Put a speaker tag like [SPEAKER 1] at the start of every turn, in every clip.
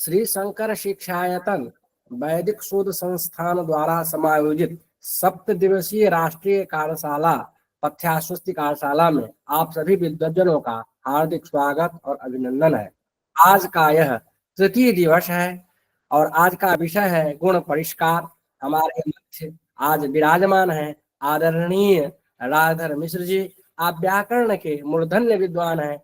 [SPEAKER 1] श्री शंकर शिक्षायतन वैदिक शोध संस्थान द्वारा समायोजित 7 दिवसीय राष्ट्रीय कार्यशाला पथ्यास्वस्ति कार्यशाला में आप सभी विद्वज्जनों का हार्दिक स्वागत और अभिनंदन है। आज का यह तृतीय दिवस है और आज का विषय है गुण परिष्कार। हमारे मध्य आज विराजमान है आदरणीय राधर मिश्र जी। आप व्याकरण के मूर्धन्य विद्वान हैं।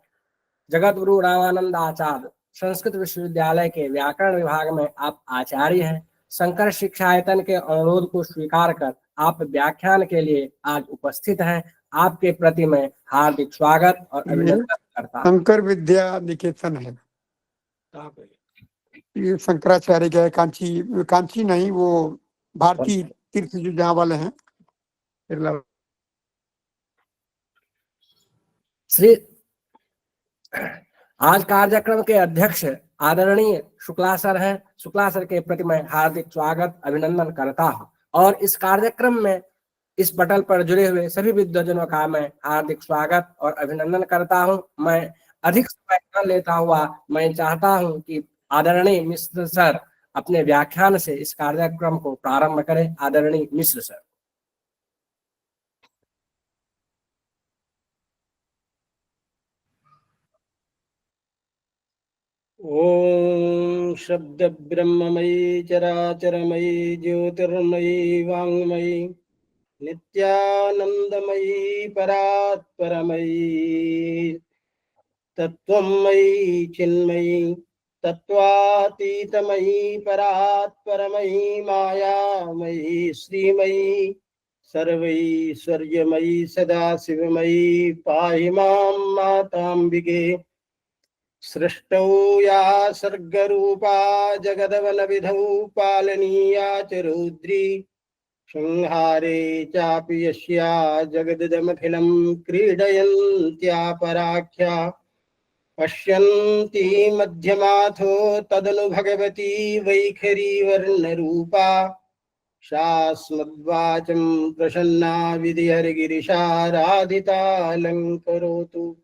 [SPEAKER 1] जगत गुरु रामानंद आचार्य संस्कृत विश्वविद्यालय के व्याकरण विभाग में आप आचार्य हैं। शंकर शिक्षायतन के अनुरोध को स्वीकार कर आप व्याख्यान के लिए आज उपस्थित हैं। आपके प्रति मैं हार्दिक स्वागत और अभिनंदन करता हूं।
[SPEAKER 2] शंकर विद्या निकेतन है, ये शंकराचार्य का कांची कांची नहीं, वो भारतीय तीर्थ जो जहाँ वाले हैं।
[SPEAKER 1] श्री आज कार्यक्रम के अध्यक्ष आदरणीय शुक्ला सर हैं। शुक्ला सर के प्रति मैं हार्दिक स्वागत अभिनंदन करता हूं और इस कार्यक्रम में इस पटल पर जुड़े हुए सभी विद्वजनों का मैं हार्दिक स्वागत और अभिनंदन करता हूं। मैं अधिक समय न लेता हुआ मैं चाहता हूं कि आदरणीय मिश्र सर अपने व्याख्यान से इस कार्यक्रम को प्रारंभ करें। आदरणीय मिश्र सर।
[SPEAKER 3] ओम शब्द ब्रह्ममयी चराचरमयी ज्योतिर्मयी वाङ्मयी नित्यानंदमयी परात्परमयी तत्वमयी चिन्मयी तत्वातीतमयी परात्परमयी मायामयी श्रीमयी सर्वैश्वर्यमयी सदाशिवमयी पाहि मां माताम्बिके। सृष्टौ या सर्गरूपा जगदवनविधौ पालनीया च रौद्री संहारे चापि यस्या जगदिदमखिलं क्रीडयन्त्या पराख्या पश्यन्ती मध्यमाथो तदनु भगवती वैखरी वर्णरूपा शास्मद्वाचं प्रसन्ना विधिहरिगिरिशा राधितालङ्करोतु।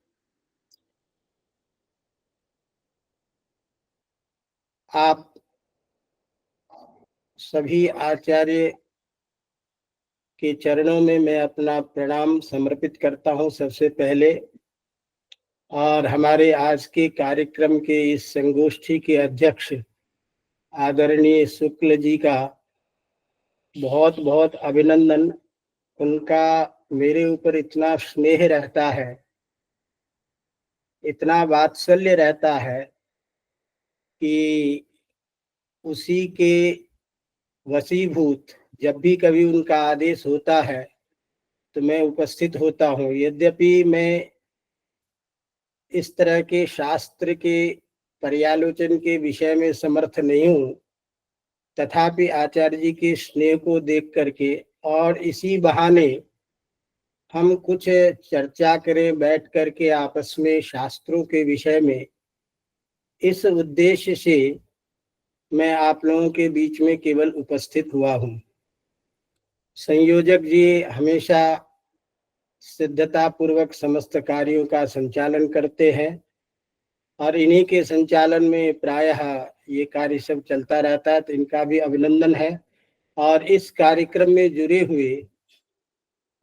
[SPEAKER 3] आप सभी आचार्य के चरणों में मैं अपना प्रणाम समर्पित करता हूं सबसे पहले, और हमारे आज के कार्यक्रम के इस संगोष्ठी के अध्यक्ष आदरणीय शुक्ल जी का बहुत बहुत अभिनंदन। उनका मेरे ऊपर इतना स्नेह रहता है, इतना वात्सल्य रहता है कि उसी के वशीभूत जब भी कभी उनका आदेश होता है तो मैं उपस्थित होता हूँ। यद्यपि मैं इस तरह के शास्त्र के पर्यालोचन के विषय में समर्थ नहीं हूँ, तथापि आचार्य जी के स्नेह को देख करके और इसी बहाने हम कुछ चर्चा करें बैठ करके आपस में शास्त्रों के विषय में, इस उद्देश्य से मैं आप लोगों के बीच में केवल उपस्थित हुआ हूँ। संयोजक जी हमेशा सिद्धता पूर्वक समस्त कार्यों का संचालन करते हैं और इन्हीं के संचालन में प्रायः ये कार्य सब चलता रहता है, तो इनका भी अभिनंदन है। और इस कार्यक्रम में जुड़े हुए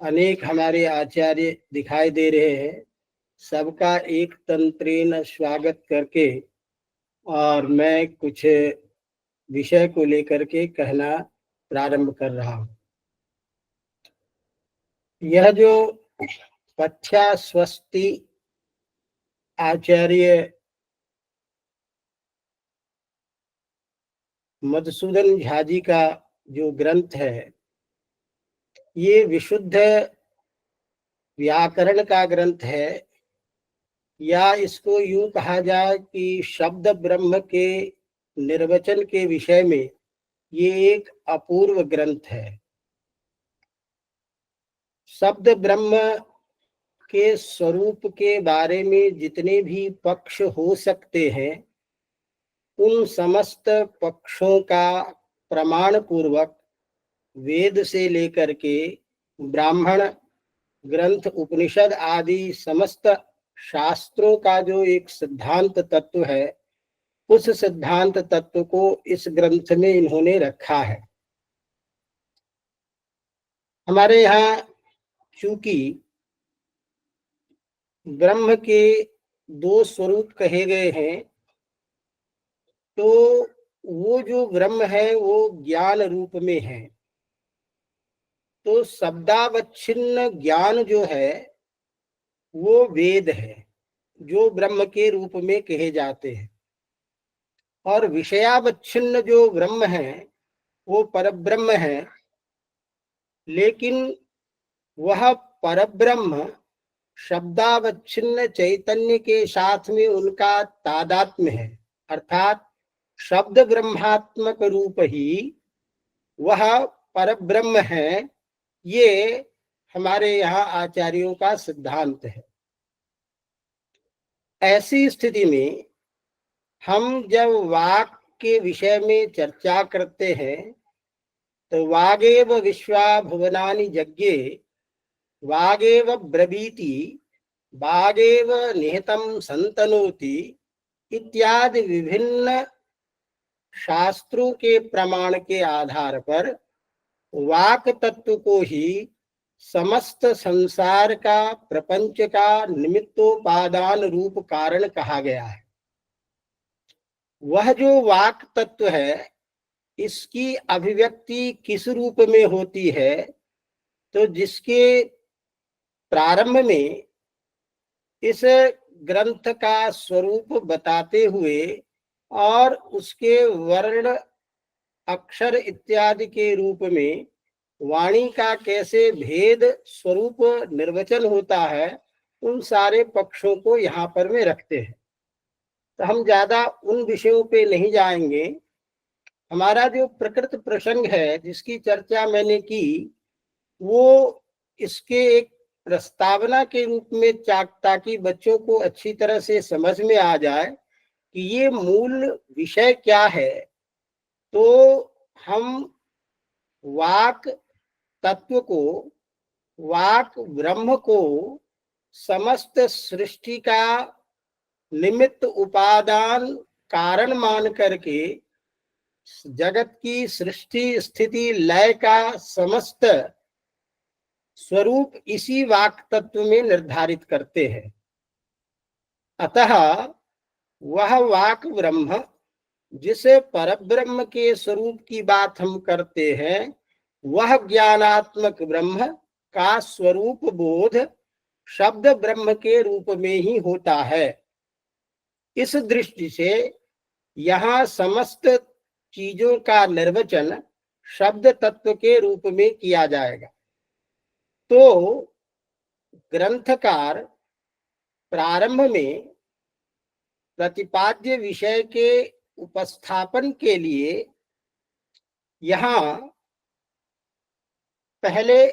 [SPEAKER 3] अनेक हमारे आचार्य दिखाई दे रहे हैं, सबका एक तंत्रेण स्वागत करके और मैं कुछ विषय को लेकर के कहना प्रारंभ कर रहा हूँ। यह जो पथ्यास्वस्ति आचार्य मधुसूदन झा जी का जो ग्रंथ है, ये विशुद्ध व्याकरण का ग्रंथ है, या इसको यूं कहा जाए कि शब्द ब्रह्म के निर्वचन के विषय में ये एक अपूर्व ग्रंथ है। शब्द ब्रह्म के स्वरूप के बारे में जितने भी पक्ष हो सकते हैं, उन समस्त पक्षों का प्रमाण पूर्वक वेद से लेकर के ब्राह्मण ग्रंथ उपनिषद आदि समस्त शास्त्रों का जो एक सिद्धांत तत्व है, उस सिद्धांत तत्व को इस ग्रंथ में इन्होंने रखा है। हमारे यहाँ चूंकि ब्रह्म के दो स्वरूप कहे गए हैं, तो वो जो ब्रह्म है वो ज्ञान रूप में है। तो शब्दावच्छिन्न ज्ञान जो है वो वेद है, जो ब्रह्म के रूप में कहे जाते हैं। और विषयावच्छिन्न जो ब्रह्म है वो परब्रह्म है, लेकिन वह परब्रह्म शब्दावच्छिन्न चैतन्य के साथ में उनका तादात्म्य है, अर्थात शब्द ब्रह्मात्मक रूप ही वह परब्रह्म है। ये हमारे यहाँ आचार्यों का सिद्धांत है। ऐसी स्थिति में हम जब वाक के विषय में चर्चा करते हैं तो वागेव विश्वा भुवनानि यज्ञे वागेव ब्रवीति वागेव निहितं संतनोति इत्यादि विभिन्न शास्त्रों के प्रमाण के आधार पर वाक तत्व को ही समस्त संसार का, प्रपंच का निमित्तोपादान रूप कारण कहा गया है। वह जो वाक तत्व है, इसकी अभिव्यक्ति किस रूप में होती है? तो जिसके प्रारंभ में इस ग्रंथ का स्वरूप बताते हुए और उसके वर्ण, अक्षर इत्यादि के रूप में वाणी का कैसे भेद स्वरूप निर्वचन होता है, उन सारे पक्षों को यहाँ पर में रखते हैं। तो हम ज्यादा उन विषयों पे नहीं जाएंगे। हमारा जो प्रकृत प्रसंग है जिसकी चर्चा मैंने की, वो इसके एक प्रस्तावना के रूप में ताकि बच्चों को अच्छी तरह से समझ में आ जाए कि ये मूल विषय क्या है। तो हम वाक तत्व को, वाक ब्रह्म को समस्त सृष्टि का निमित्त उपादान कारण मान करके जगत की सृष्टि स्थिति लय का समस्त स्वरूप इसी वाक तत्व में निर्धारित करते हैं। अतः वह वाक ब्रह्म, जिस परब्रह्म के स्वरूप की बात हम करते हैं, वह ज्ञानात्मक ब्रह्म का स्वरूप बोध शब्द ब्रह्म के रूप में ही होता है। इस दृष्टि से यहाँ समस्त चीजों का निर्वचन शब्द तत्व के रूप में किया जाएगा। तो ग्रंथकार प्रारंभ में प्रतिपाद्य विषय के उपस्थापन के लिए यहाँ पहले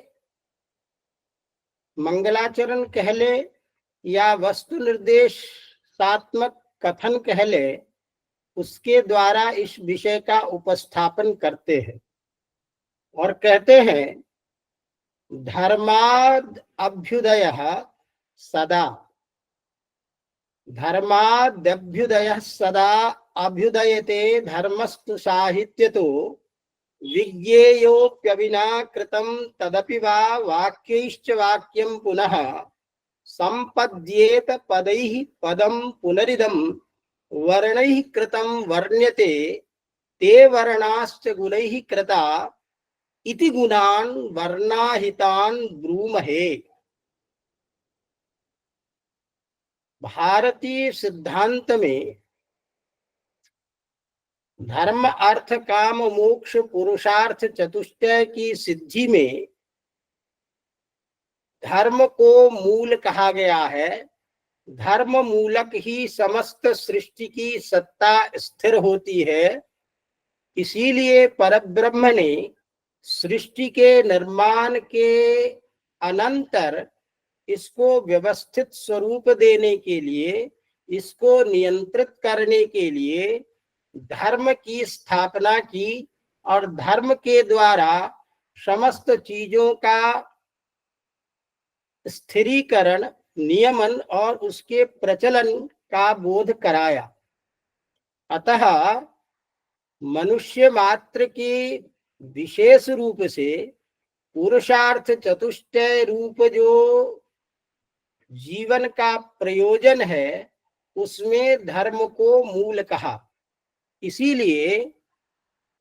[SPEAKER 3] मंगलाचरण कह ले या वस्तु निर्देशात्मक कथन कह ले, उसके द्वारा इस विषय का उपस्थापन करते हैं और कहते हैं धर्माद अभ्युदयः सदा, धर्माद्यभ्युदयः सदा अभ्युदयते धर्मस्तु साहित्यतो विज्ञेयोप्यविना कृतं तदपि वा वाक्यैश्च वाक्यं पुनः संपद्येत पदैः पदं पुनरिदं वर्णैः कृतं वर्ण्यते ते वर्णाश्च गुणैः कृता इति गुणान् वर्णाहितान् ब्रूमहे। भारतीय सिद्धांत में धर्म अर्थ काम मोक्ष पुरुषार्थ चतुष्टय की सिद्धि में धर्म को मूल कहा गया है। धर्म मूलक ही समस्त सृष्टि की सत्ता स्थिर होती है। इसीलिए परब्रह्म ने सृष्टि के निर्माण के अनंतर इसको व्यवस्थित स्वरूप देने के लिए, इसको नियंत्रित करने के लिए धर्म की स्थापना की और धर्म के द्वारा समस्त चीजों का स्थिरीकरण, नियमन और उसके प्रचलन का बोध कराया। अतः मनुष्य मात्र की विशेष रूप से पुरुषार्थ चतुष्टय रूप जो जीवन का प्रयोजन है उसमें धर्म को मूल कहा। इसीलिए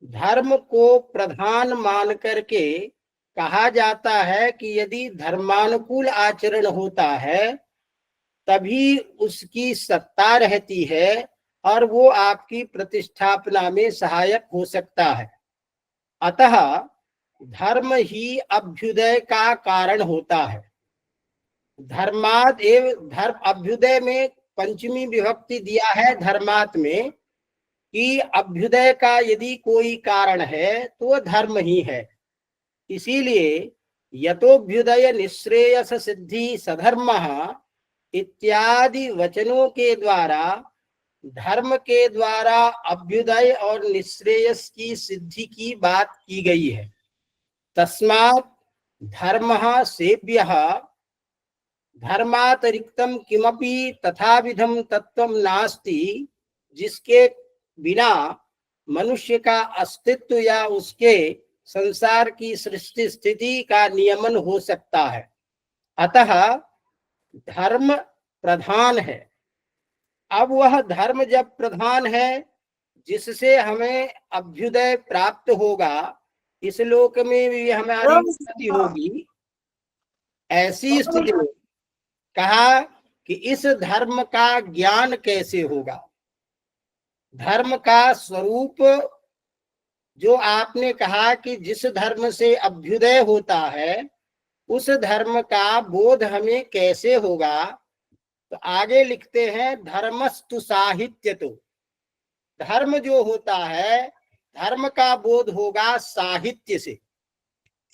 [SPEAKER 3] धर्म को प्रधान मान करके कहा जाता है कि यदि धर्मानुकूल आचरण होता है तभी उसकी सत्ता रहती है और वो आपकी प्रतिष्ठापना में सहायक हो सकता है। अतः धर्म ही अभ्युदय का कारण होता है। धर्मात् एव धर्म, अभ्युदय में पंचमी विभक्ति दिया है धर्मात् में कि अभ्युदय का यदि कोई कारण है तो धर्म ही है। इसीलिए यतोभ्युदय निःश्रेयस सिद्धि सधर्मः इत्यादि वचनों के द्वारा धर्म के द्वारा अभ्युदय और निःश्रेयस की सिद्धि की बात की गई है। तस्मात् धर्मः सेव्यः धर्मातिरिक्तम किमपि तथाविधम तत्वम नास्ति, जिसके बिना मनुष्य का अस्तित्व या उसके संसार की सृष्टि स्थिति का नियमन हो सकता है। अतः धर्म प्रधान है। अब वह धर्म जब प्रधान है जिससे हमें अभ्युदय प्राप्त होगा, इस लोक में भी हमारी उन्नति होगी, ऐसी स्थिति में कहा कि इस धर्म का ज्ञान कैसे होगा। धर्म का स्वरूप जो आपने कहा कि जिस धर्म से अभ्युदय होता है उस धर्म का बोध हमें कैसे होगा, तो आगे लिखते हैं धर्मस्तु साहित्य। तो धर्म जो होता है धर्म का बोध होगा साहित्य से।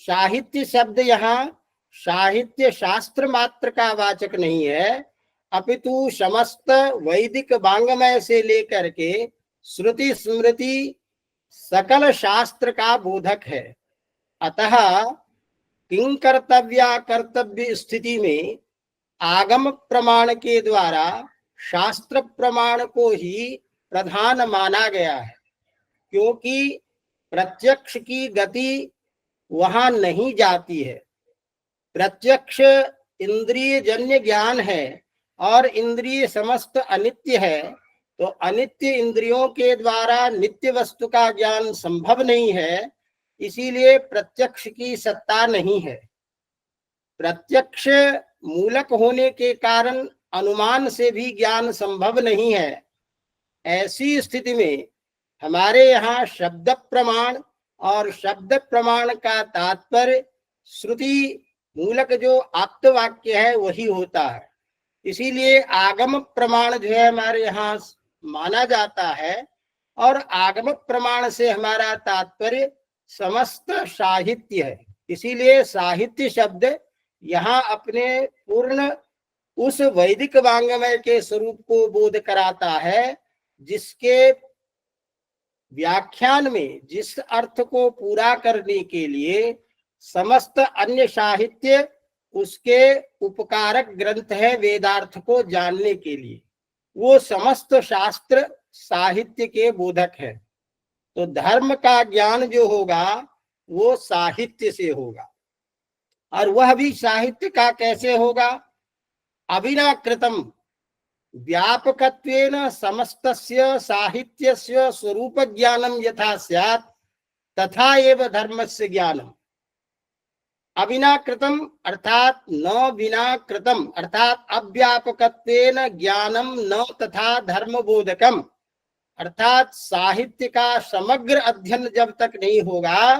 [SPEAKER 3] साहित्य शब्द यहाँ साहित्य शास्त्र मात्र का वाचक नहीं है, अपितु समस्त वैदिक वांग्मय से लेकर के श्रुति स्मृति सकल शास्त्र का बोधक है। अतः किं कर्तव्या कर्तव्य स्थिति में आगम प्रमाण के द्वारा शास्त्र प्रमाण को ही प्रधान माना गया है, क्योंकि प्रत्यक्ष की गति वहां नहीं जाती है। प्रत्यक्ष इंद्रिय जन्य ज्ञान है और इंद्रिय समस्त अनित्य है, तो अनित्य इंद्रियों के द्वारा नित्य वस्तु का ज्ञान संभव नहीं है, इसीलिए प्रत्यक्ष की सत्ता नहीं है। प्रत्यक्ष मूलक होने के कारण अनुमान से भी ज्ञान संभव नहीं है। ऐसी स्थिति में हमारे यहाँ शब्द प्रमाण और शब्द प्रमाण का तात्पर्य श्रुति मूलक जो आप्त वाक्य है वही होता है। इसीलिए आगम प्रमाण जो है हमारे यहाँ माना जाता है, और आगम प्रमाण से हमारा तात्पर्य समस्त साहित्य है। इसीलिए साहित्य शब्द यहाँ अपने पूर्ण उस वैदिक वांग्मय के स्वरूप को बोध कराता है, जिसके व्याख्यान में जिस अर्थ को पूरा करने के लिए समस्त अन्य साहित्य उसके उपकारक ग्रंथ है वेदार्थ को जानने के लिए, वो समस्त शास्त्र साहित्य के बोधक है। तो धर्म का ज्ञान जो होगा वो साहित्य से होगा, और वह भी साहित्य का कैसे होगा। अविनाकृतम व्यापकत्वेन समस्तस्य साहित्यस्य स्वरूप ज्ञानम यथा स्यात् तथा एव धर्मस्य ज्ञानम। अविनाकृतम अर्थात न विनाकृतम अर्थात अव्यापकत्वेन ज्ञानम न तथा धर्म बोधकम, अर्थात साहित्य का समग्र अध्ययन जब तक नहीं होगा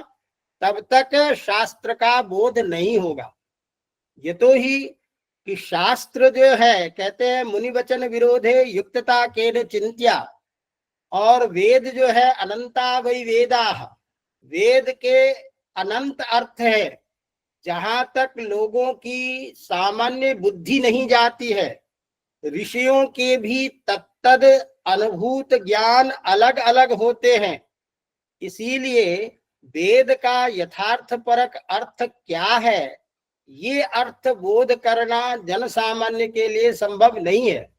[SPEAKER 3] तब तक शास्त्र का बोध नहीं होगा। ये तो ही कि शास्त्र जो है कहते हैं मुनि वचन विरोधे युक्तता केन चिंत्या, और वेद जो है अनंता वै वेदा, वेद के अनंत अर्थ है। जहां तक लोगों की सामान्य बुद्धि नहीं जाती है, ऋषियों के भी तत्तद अनुभूत ज्ञान अलग अलग होते हैं। इसीलिए वेद का यथार्थ परक अर्थ क्या है, ये अर्थ बोध करना जन सामान्य के लिए संभव नहीं है।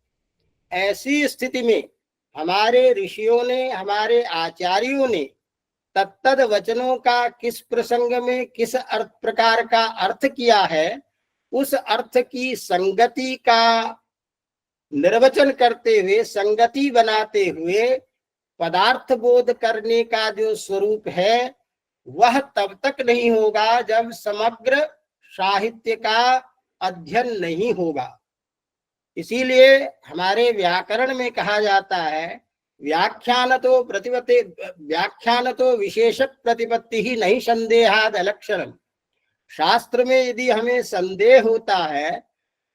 [SPEAKER 3] ऐसी स्थिति में हमारे ऋषियों ने, हमारे आचार्यों ने तत्तद वचनों का किस प्रसंग में किस अर्थ प्रकार का अर्थ किया है, उस अर्थ की संगति का निर्वचन करते हुए, संगति बनाते हुए पदार्थ बोध करने का जो स्वरूप है वह तब तक नहीं होगा जब समग्र साहित्य का अध्ययन नहीं होगा। इसीलिए हमारे व्याकरण में कहा जाता है व्याख्यान तो विशेष प्रतिपत्ति ही नहीं संदेहाद अलक्षणम। शास्त्र में यदि हमें संदेह होता है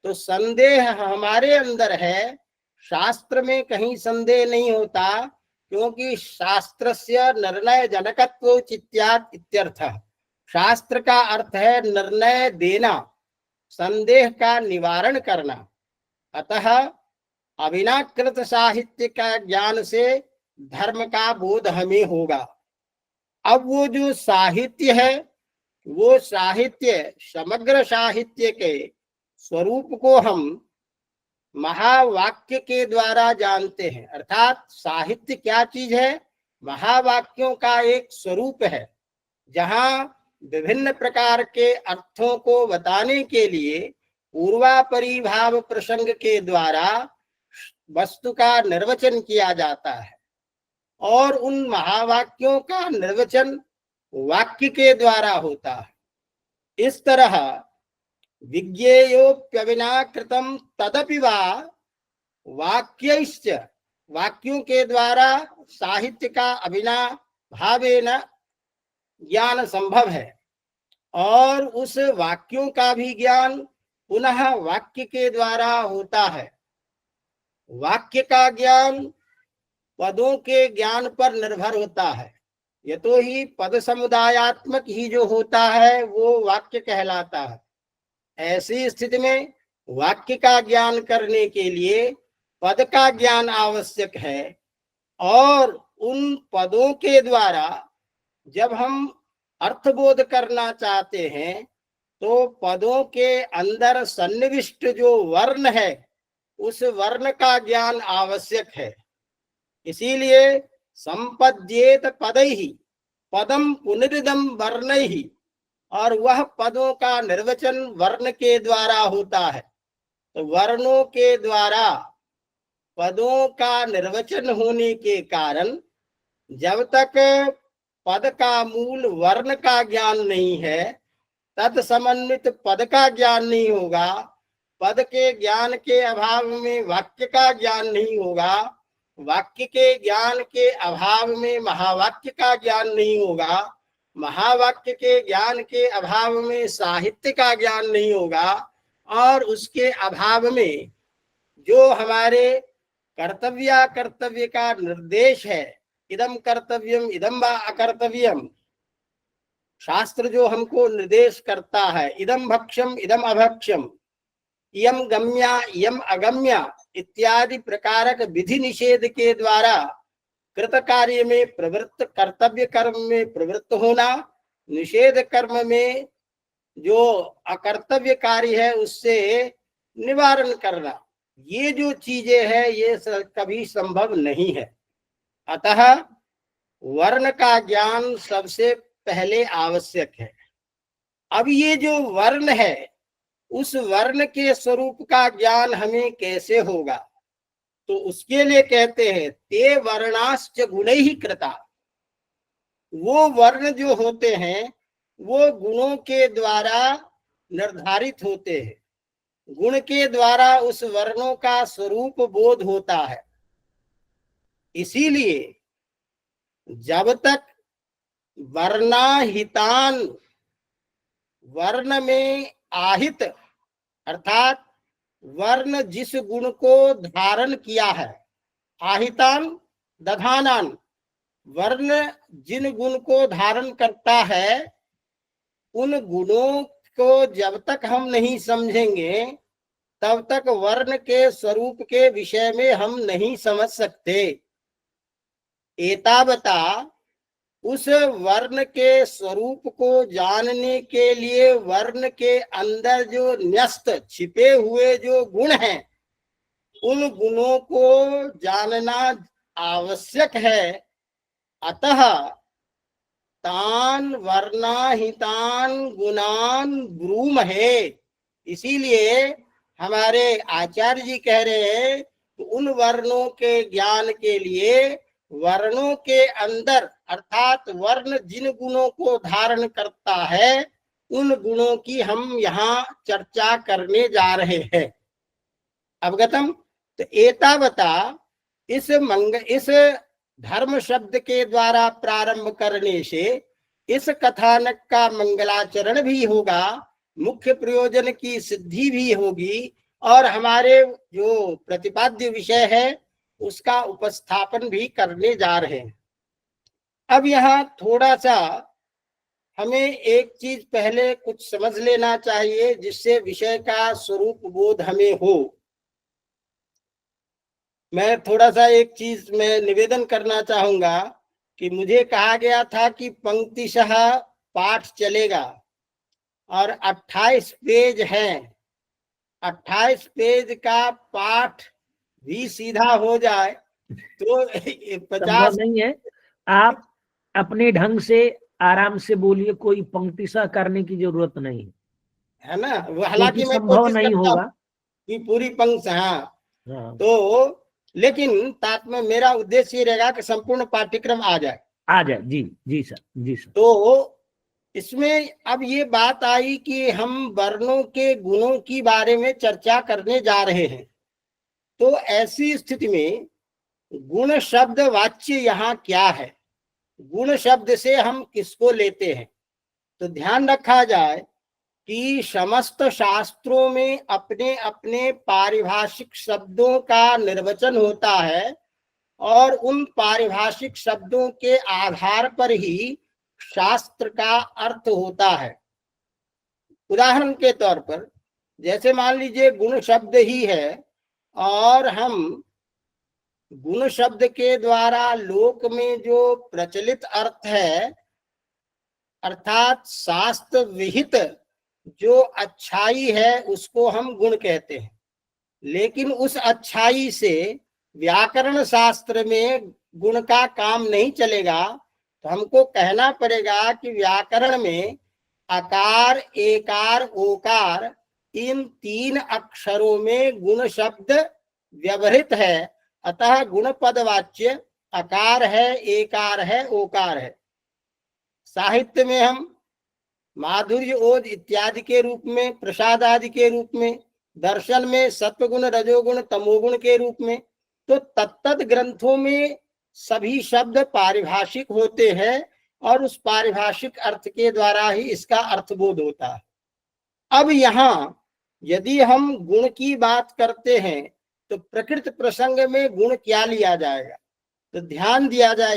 [SPEAKER 3] तो संदेह हमारे अंदर है, शास्त्र में कहीं संदेह नहीं होता, क्योंकि शास्त्रस्य निर्णय जनकत्व चित्यात् इत्यर्थः। शास्त्र का अर्थ है निर्णय देना, संदेह का निवारण करना। अतः अविनाकृत साहित्य का ज्ञान से धर्म का बोध हमें होगा। अब वो जो साहित्य है, वो साहित्य समग्र साहित्य के स्वरूप को हम महावाक्य के द्वारा जानते हैं। अर्थात साहित्य क्या चीज है? महावाक्यों का एक स्वरूप है, जहां विभिन्न प्रकार के अर्थों को बताने के लिए पूर्वापरी भाव प्रसंग के द्वारा वस्तु का निर्वचन किया जाता है, और उन महावाक्यों का निर्वचन वाक्य के द्वारा होता है। इस तरह विज्ञेयोप्यविना कृतम तदपि वा वाक्यैश्च, वाक्यों के द्वारा साहित्य का अविना भावेन ज्ञान संभव है, और उस वाक्यों का भी ज्ञान पुनः वाक्य के द्वारा होता है। वाक्य का ज्ञान पदों के ज्ञान पर निर्भर होता है, यतो ही पद समुदायात्मक ही जो होता है वो वाक्य कहलाता है। ऐसी स्थिति में वाक्य का ज्ञान करने के लिए पद का ज्ञान आवश्यक है, और उन पदों के द्वारा जब हम अर्थबोध करना चाहते हैं तो पदों के अंदर सन्निविष्ट जो वर्ण है उस वर्ण का ज्ञान आवश्यक है। इसीलिए संपद्येत पदैहि पदम पुनरिदम वर्णैहि, और वह पदों का निर्वचन वर्ण के द्वारा होता है। तो वर्णों के द्वारा पदों का निर्वचन होने के कारण जब तक पद का मूल वर्ण का ज्ञान नहीं है, तत्समन्वित पद का ज्ञान नहीं होगा, पद के ज्ञान के अभाव में वाक्य का ज्ञान नहीं होगा, वाक्य के ज्ञान के अभाव में महावाक्य का ज्ञान नहीं होगा, महावाक्य के ज्ञान के अभाव में साहित्य का ज्ञान नहीं होगा, और उसके अभाव में जो हमारे कर्तव्य का निर्देश है, इदम कर्तव्यम इदम वा अकर्तव्यम, शास्त्र जो हमको निर्देश करता है, इदम भक्ष्यम इदम अभक्ष्यम, इयम गम्या इयम अगम्या इत्यादि प्रकारक विधि निषेध के द्वारा कृत कार्य में प्रवृत्त, कर्तव्य कर्म में प्रवृत्त होना, निषेध कर्म में जो अकर्तव्य कार्य है उससे निवारण करना, ये जो चीजें हैं ये कभी संभव नहीं है। अतः वर्ण का ज्ञान सबसे पहले आवश्यक है। अब ये जो वर्ण है उस वर्ण के स्वरूप का ज्ञान हमें कैसे होगा? तो उसके लिए कहते हैं ते वर्णाश्च गुणैः कृता। वो वर्ण जो होते हैं वो गुणों के द्वारा निर्धारित होते हैं, गुण के द्वारा उस वर्णों का स्वरूप बोध होता है। इसीलिए जब तक वर्णाहितान, वर्ण में आहित अर्थात वर्ण जिस गुण को धारण किया है, आहितान दधानान, वर्ण जिन गुण को धारण करता है उन गुणों को जब तक हम नहीं समझेंगे तब तक वर्ण के स्वरूप के विषय में हम नहीं समझ सकते। एतावता उस वर्ण के स्वरूप को जानने के लिए वर्ण के अंदर जो न्यस्त छिपे हुए जो गुण हैं उन गुणों को जानना आवश्यक है। अतः तान वर्णाहितान गुणान ब्रूमहे। इसीलिए हमारे आचार्य जी कह रहे हैं कि उन वर्णों के ज्ञान के लिए वर्णों के अंदर अर्थात वर्ण जिन गुणों को धारण करता है उन गुणों की हम यहाँ चर्चा करने जा रहे हैं। अवगतम। तो एतावता इस धर्म शब्द के द्वारा प्रारंभ करने से इस कथानक का मंगलाचरण भी होगा, मुख्य प्रयोजन की सिद्धि भी होगी और हमारे जो प्रतिपाद्य विषय है उसका उपस्थापन भी करने जा रहे हैं। अब यहाँ थोड़ा सा हमें एक चीज पहले कुछ समझ लेना चाहिए जिससे विषय का स्वरूप बोध हमें हो। मैं थोड़ा सा एक चीज मैं निवेदन करना चाहूंगा कि मुझे कहा गया था कि पंक्तिशः पाठ चलेगा और 28 पेज हैं। 28 पेज का पाठ भी सीधा हो जाए तो 50
[SPEAKER 4] नहीं है। आप अपने ढंग से आराम से बोलिए, कोई पंक्तिशः करने की जरूरत नहीं
[SPEAKER 3] है ना। हालांकि मैं
[SPEAKER 4] संभव
[SPEAKER 3] कोशिश
[SPEAKER 4] नहीं
[SPEAKER 3] करता
[SPEAKER 4] होगा
[SPEAKER 3] कि पूरी पंक्ति
[SPEAKER 4] हाँ।
[SPEAKER 3] तो लेकिन तात में मेरा उद्देश्य ये रहेगा कि संपूर्ण पाठ्यक्रम आ जाए।
[SPEAKER 4] जी जी सर, जी सर।
[SPEAKER 3] तो इसमें अब ये बात आई कि हम वर्णों के गुणों की बारे में चर्चा करने जा रहे हैं। तो ऐसी स्थिति में गुण शब्द वाच्य यहाँ क्या है, गुण शब्द से हम किसको लेते हैं। तो ध्यान रखा जाए कि समस्त शास्त्रों में अपने अपने पारिभाषिक शब्दों का निर्वचन होता है और उन पारिभाषिक शब्दों के आधार पर ही शास्त्र का अर्थ होता है। उदाहरण के तौर पर जैसे मान लीजिए गुण शब्द ही है और हम गुण शब्द के द्वारा लोक में जो प्रचलित अर्थ है अर्थात शास्त्र विहित जो अच्छाई है उसको हम गुण कहते हैं। लेकिन उस अच्छाई से व्याकरण शास्त्र में गुण का काम नहीं चलेगा। तो हमको कहना पड़ेगा कि व्याकरण में अकार एकार ओकार इन 3 अक्षरों में गुण शब्द व्यवहृत है। अतः गुण पदवाच्य अकार है, एकार है, ओकार है। साहित्य में हम माधुर्य ओज इत्यादि के रूप में, प्रसाद आदि के रूप में, दर्शन में सत्वगुण रजोगुण तमोगुण के रूप में। तो तत्त ग्रंथों में सभी शब्द पारिभाषिक होते हैं और उस पारिभाषिक अर्थ के द्वारा ही इसका अर्थबोध होता है। अब यहाँ यदि हम गुण की बात करते हैं तो प्रकृत प्रसंग में गुण क्या लिया जाएगा। तो ध्यान दिया जाए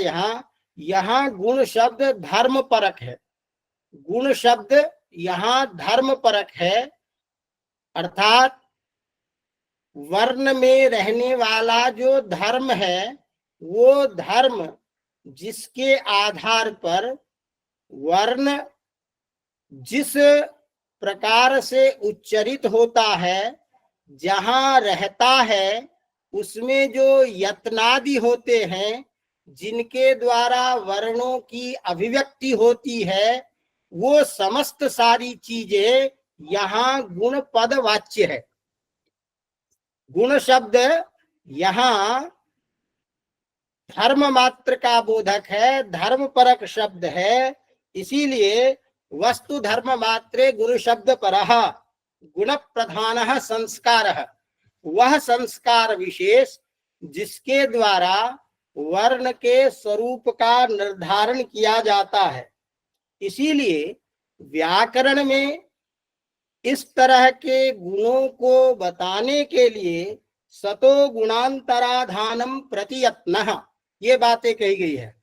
[SPEAKER 3] यहाँ गुण शब्द धर्म परक है। गुण शब्द यहाँ धर्म परक है अर्थात वर्ण में रहने वाला जो धर्म है वो धर्म जिसके आधार पर वर्ण जिस प्रकार से उच्चरित होता है, जहां रहता है, उसमें जो यत्नादि होते हैं जिनके द्वारा वर्णों की अभिव्यक्ति होती है, वो समस्त सारी चीजें यहाँ गुण पद वाच्य है। गुण शब्द यहाँ धर्म मात्र का बोधक है, धर्म परक शब्द है। इसीलिए वस्तु धर्म मात्रे गुरु शब्द परः गुण प्रधानः संस्कारः, वह संस्कार विशेष जिसके द्वारा वर्ण के स्वरूप का निर्धारण किया जाता है। इसीलिए व्याकरण में इस तरह के गुणों को बताने के लिए सतो गुणांतराधानम प्रतियत्नः ये बातें कही गई है।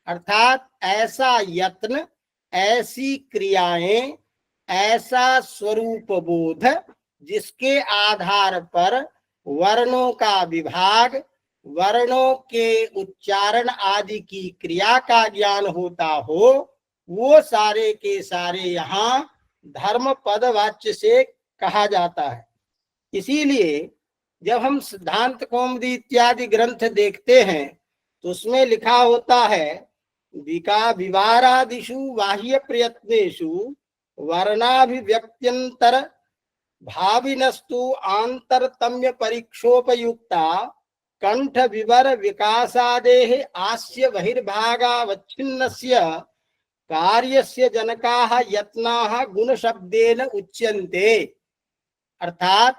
[SPEAKER 3] अर्थात ऐसा यत्न, ऐसी क्रियाएं, ऐसा स्वरूप बोध जिसके आधार पर वर्णों का विभाग, वर्णों के उच्चारण आदि की क्रिया का ज्ञान होता हो, वो सारे के सारे यहाँ धर्म पद वाच्य से कहा जाता है। इसीलिए जब हम सिद्धांत कौमुदी इत्यादि ग्रंथ देखते हैं तो उसमें लिखा होता है विवारादिषु बाह्य प्रयत्नेषु वर्णाभिव्यक्त्यंतर भाविनस्तु आंतरतम्य परीक्षोपयुक्ता कंठ विवर विकासादेः आस्य बहिर्भागावच्छिन्नस्य कार्यस्य जनकाः यत्नाः गुणशब्देन उच्यन्ते। अर्थात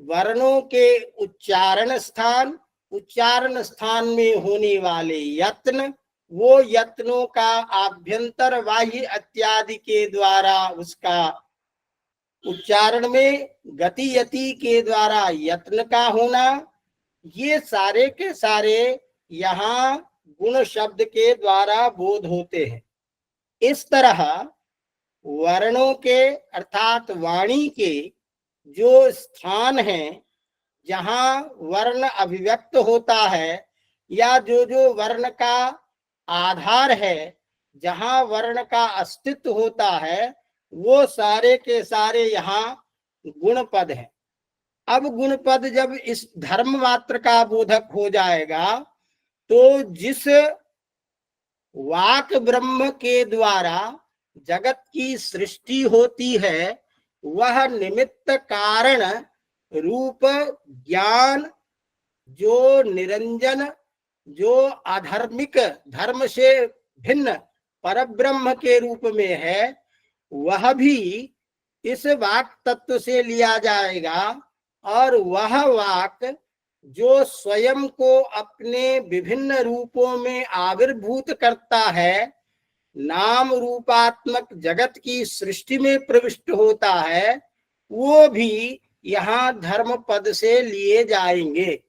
[SPEAKER 3] वर्णों के उच्चारण स्थान में होने वाले यत्न, वो यत्नों का आभ्यंतर बाह्य इत्यादि के द्वारा उसका उच्चारण में गति यति के द्वारा यत्न का होना, ये सारे के सारे यहाँ गुण शब्द के द्वारा बोध होते हैं। इस तरह वर्णों के अर्थात वाणी के जो स्थान हैं जहाँ वर्ण अभिव्यक्त होता है, या जो जो वर्ण का आधार है, जहाँ वर्ण का अस्तित्व होता है, वो सारे के सारे यहाँ गुण पद है। अब गुण पद जब इस धर्म मात्र का बोधक हो जाएगा, तो जिस वाक ब्रह्म के द्वारा जगत की सृष्टि होती है, वह निमित्त कारण रूप ज्ञान, जो निरंजन, जो अधर्मिक धर्म से भिन्न परब्रह्म के रूप में है, वह भी इस वाक तत्व से लिया जाएगा। और वह वाक जो स्वयं को अपने विभिन्न रूपों में आविर्भूत करता है, नाम रूपात्मक जगत की सृष्टि में प्रविष्ट होता है, वो भी यहाँ धर्म पद से लिए जाएंगे।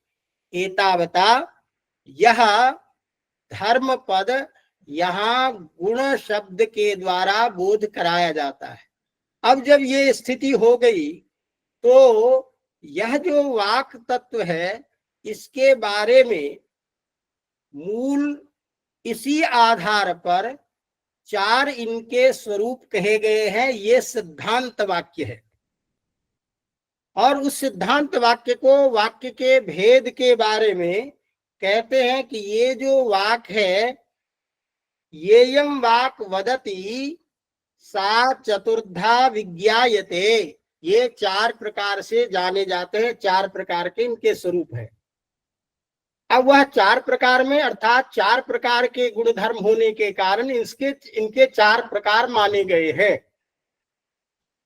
[SPEAKER 3] एतावता यह धर्म पद यहाँ गुण शब्द के द्वारा बोध कराया जाता है। अब जब ये स्थिति हो गई, तो यह जो वाक तत्व है, इसके बारे में मूल इसी आधार पर चार इनके स्वरूप कहे गए हैं। ये सिद्धांत वाक्य है, और उस सिद्धांत वाक्य को वाक्य के भेद के बारे में कहते हैं कि ये जो वाक है, येयं वाक वदति सा चतुर्धा विज्ञायते। ये चार प्रकार से जाने जाते हैं, चार प्रकार के इनके स्वरूप है। अब वह चार प्रकार में, अर्थात चार प्रकार के गुण धर्म होने के कारण इनके चार प्रकार माने गए हैं।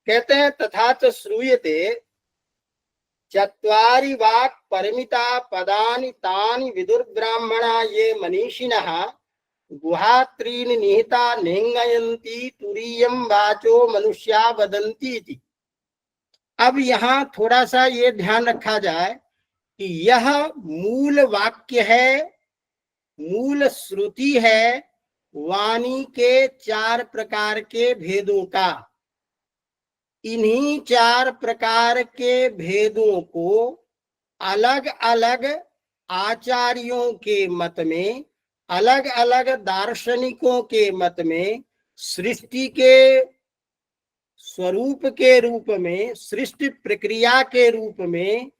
[SPEAKER 3] कहते हैं तथा च श्रूयते चत्वारि वाक् परिमिता पदानि तानि विदुर्ब्राह्मणा ये मनीषिणः गुहात्रीनि निहिता नेङ्गयन्ति तुरीयं वाचो मनुष्या वदन्ति इति। अब यहाँ थोड़ा सा ये ध्यान रखा जाए कि यह मूल वाक्य है, मूल श्रुति है वाणी के चार प्रकार के भेदों का। इन्हीं चार प्रकार के भेदों को अलग अलग आचार्यों के मत में, अलग अलग दार्शनिकों के मत में सृष्टि के स्वरूप के रूप में, सृष्टि प्रक्रिया के रूप में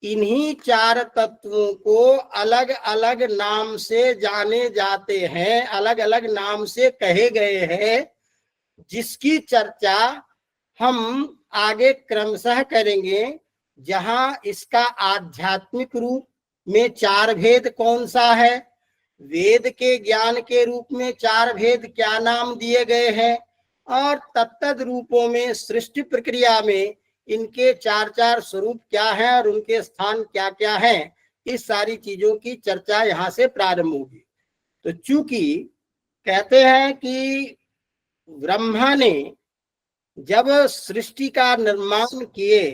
[SPEAKER 3] इन्हीं चार तत्वों को अलग अलग नाम से जाने जाते हैं, अलग अलग नाम से कहे गए हैं, जिसकी चर्चा हम आगे क्रमशः करेंगे। जहां इसका आध्यात्मिक रूप में चार भेद कौन सा है, वेद के ज्ञान के रूप में चार भेद क्या नाम दिए गए हैं, और तत्तद रूपों में सृष्टि प्रक्रिया में इनके चार चार स्वरूप क्या हैं और उनके स्थान क्या क्या हैं, इस सारी चीजों की चर्चा यहाँ से प्रारंभ होगी। तो चूंकि कहते हैं कि ब्रह्मा ने जब सृष्टि का निर्माण किए,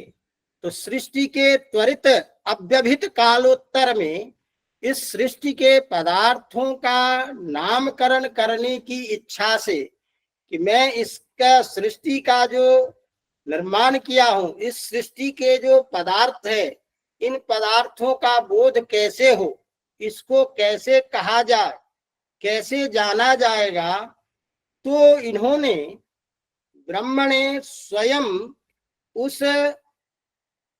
[SPEAKER 3] तो सृष्टि के त्वरित अव्यभित कालोत्तर में इस सृष्टि के पदार्थों का नामकरण करने की इच्छा से कि मैं इसका सृष्टि का जो निर्माण किया हूं, इस सृष्टि के जो पदार्थ है, इन पदार्थों का बोध कैसे हो, इसको कैसे कहा जाए, कैसे जाना जाएगा, तो इन्होंने ब्रह्म ने स्वयं उस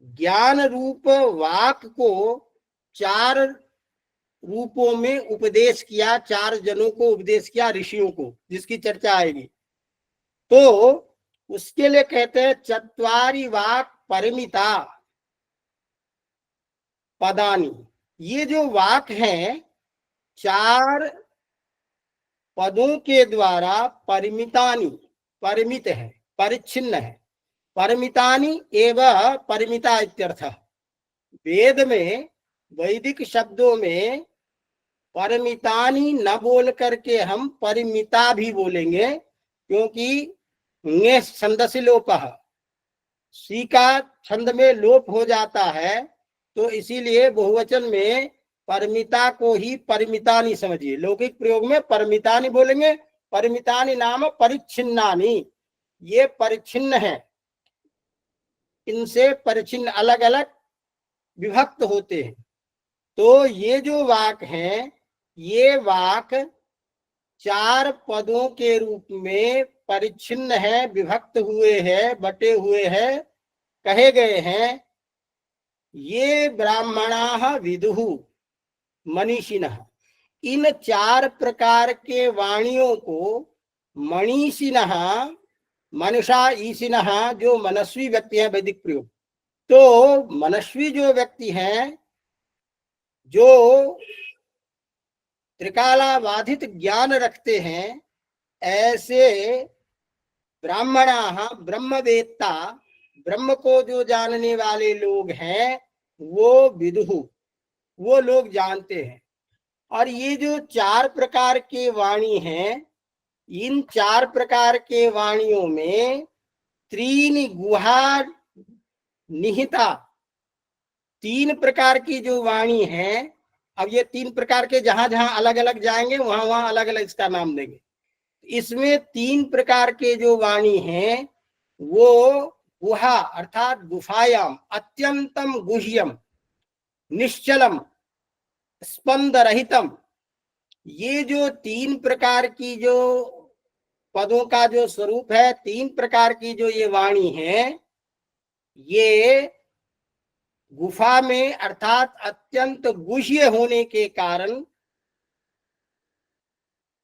[SPEAKER 3] ज्ञान रूप वाक को चार रूपों में उपदेश किया, 4 जनों को उपदेश किया, ऋषियों को, जिसकी चर्चा आएगी। तो उसके लिए कहते हैं चत्वारि वाक् परिमिता पदानी। ये जो वाक हैं 4 पदों के द्वारा परिमितानी, परिमित है, परिच्छिन्न है। परिमितानी एवं परिमिता इत्यर्थः। वेद में, वैदिक शब्दों में परिमितानी न बोल करके हम परिमिता भी बोलेंगे, क्योंकि छंदसि लोपः, सी का छंद में लोप हो जाता है, तो इसीलिए बहुवचन में परिमिता को ही परिमितानी समझिए। लौकिक प्रयोग में परिमितानी बोलेंगे। परिमितानी नाम परिच्छिन्नानि, ये परिच्छिन्न है, इनसे परिच्छिन्न अलग अलग विभक्त होते हैं। तो ये जो वाक हैं, ये वाक 4 पदों के रूप में परिच्छिन्न है, विभक्त हुए हैं, बटे हुए हैं, कहे गए हैं। ये ब्राह्मणाः विदुः मनीषिणः, इन 4 प्रकार के वाणियों को मनीषिणः, मनसा ईशिनः, जो मनस्वी व्यक्ति हैं वैदिक प्रयोग। तो मनस्वी जो व्यक्ति हैं, जो त्रिकालाबाधित ज्ञान रखते हैं, ऐसे ब्राह्मणाः, ब्रह्मवेत्ता, ब्रह्म को जो जानने वाले लोग हैं, वो विदुः, वो लोग जानते हैं। और ये जो 4 प्रकार के वाणी हैं, इन 4 प्रकार के वाणियों में त्रीनि गुहा निहिता, 3 प्रकार की जो वाणी है, अब ये 3 प्रकार के जहां जहां अलग अलग जाएंगे, वहां वहां अलग अलग इसका नाम देंगे। इसमें 3 प्रकार के जो वाणी हैं, वो गुहा अर्थात गुफायाम, अत्यंतम गुह्यम, निश्चलम, स्पंद रहितम, ये जो 3 प्रकार की जो पदों का जो स्वरूप है, 3 प्रकार की जो ये वाणी है, ये गुफा में अर्थात अत्यंत गुह्य होने के कारण,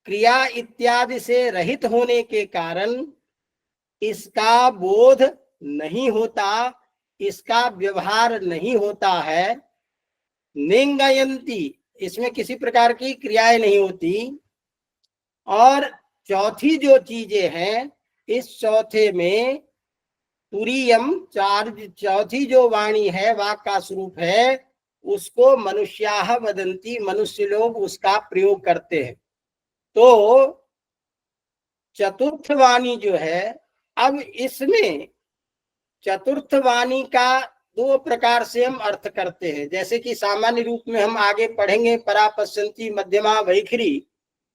[SPEAKER 3] क्रिया इत्यादि से रहित होने के कारण इसका बोध नहीं होता, इसका व्यवहार नहीं होता है। निंगयंती, इसमें किसी प्रकार की क्रियाएं नहीं होती। और चौथी जो चीजें हैं, इस चौथे में तुरीयम, चौथी जो वाणी है, वाक का स्वरूप है, उसको मनुष्याः वदन्ति, मनुष्य लोग उसका प्रयोग करते हैं। तो चतुर्थ वाणी जो है, अब इसमें चतुर्थ वाणी का 2 प्रकार से हम अर्थ करते हैं। जैसे कि सामान्य रूप में हम आगे पढ़ेंगे, परा पश्यन्ति, मध्यमा, वैखरी,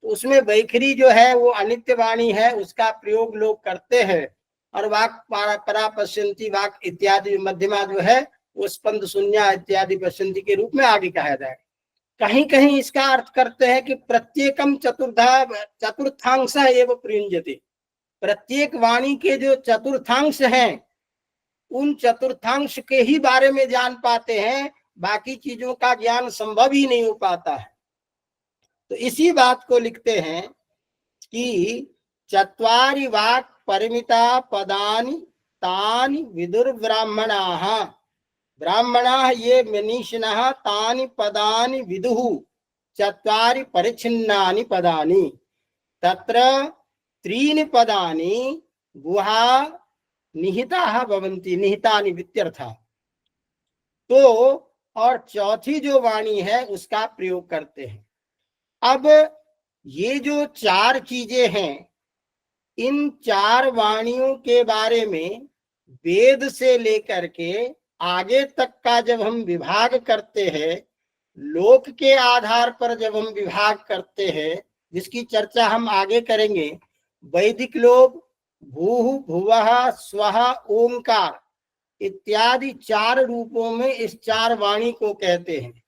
[SPEAKER 3] तो उसमें वैखरी जो है वो अनित्य वाणी है, उसका प्रयोग लोग करते हैं। और वाक परा पश्यन्ति, वाक इत्यादि मध्यमा जो है वो स्पंद शून्य इत्यादि पश्यन्ति के रूप में आगे कहा जाए। कहीं कहीं इसका अर्थ करते हैं कि प्रत्येकम चतुर्थांश एवं प्रयुज्यते, प्रत्येक वाणी के जो चतुर्थांश हैं, उन चतुर्थांश के ही बारे में जान पाते हैं, बाकी चीजों का ज्ञान संभव ही नहीं हो पाता है। तो इसी बात को लिखते हैं कि चत्वारि वाक् परिमिता पदानि तानि विदुर्ब्राह्मणाः, ब्राह्मणाः ये मनीषिणः, तानि पदानि विदुः, चत्वारि परिच्छिन्नानि पदानि, तत्र त्रीणि पदानि गुहा निहिताः भवन्ति, निहितानि वित्यर्थः। तो और चौथी जो वाणी है उसका प्रयोग करते हैं। अब ये जो 4 चीजें हैं, इन 4 वाणियों के बारे में वेद से लेकर के आगे तक का जब हम विभाग करते हैं, लोक के आधार पर जब हम विभाग करते हैं, जिसकी चर्चा हम आगे करेंगे, वैदिक लोग भूः, भुवः, स्वः, ओंकार इत्यादि 4 रूपों में इस 4 वाणी को कहते हैं।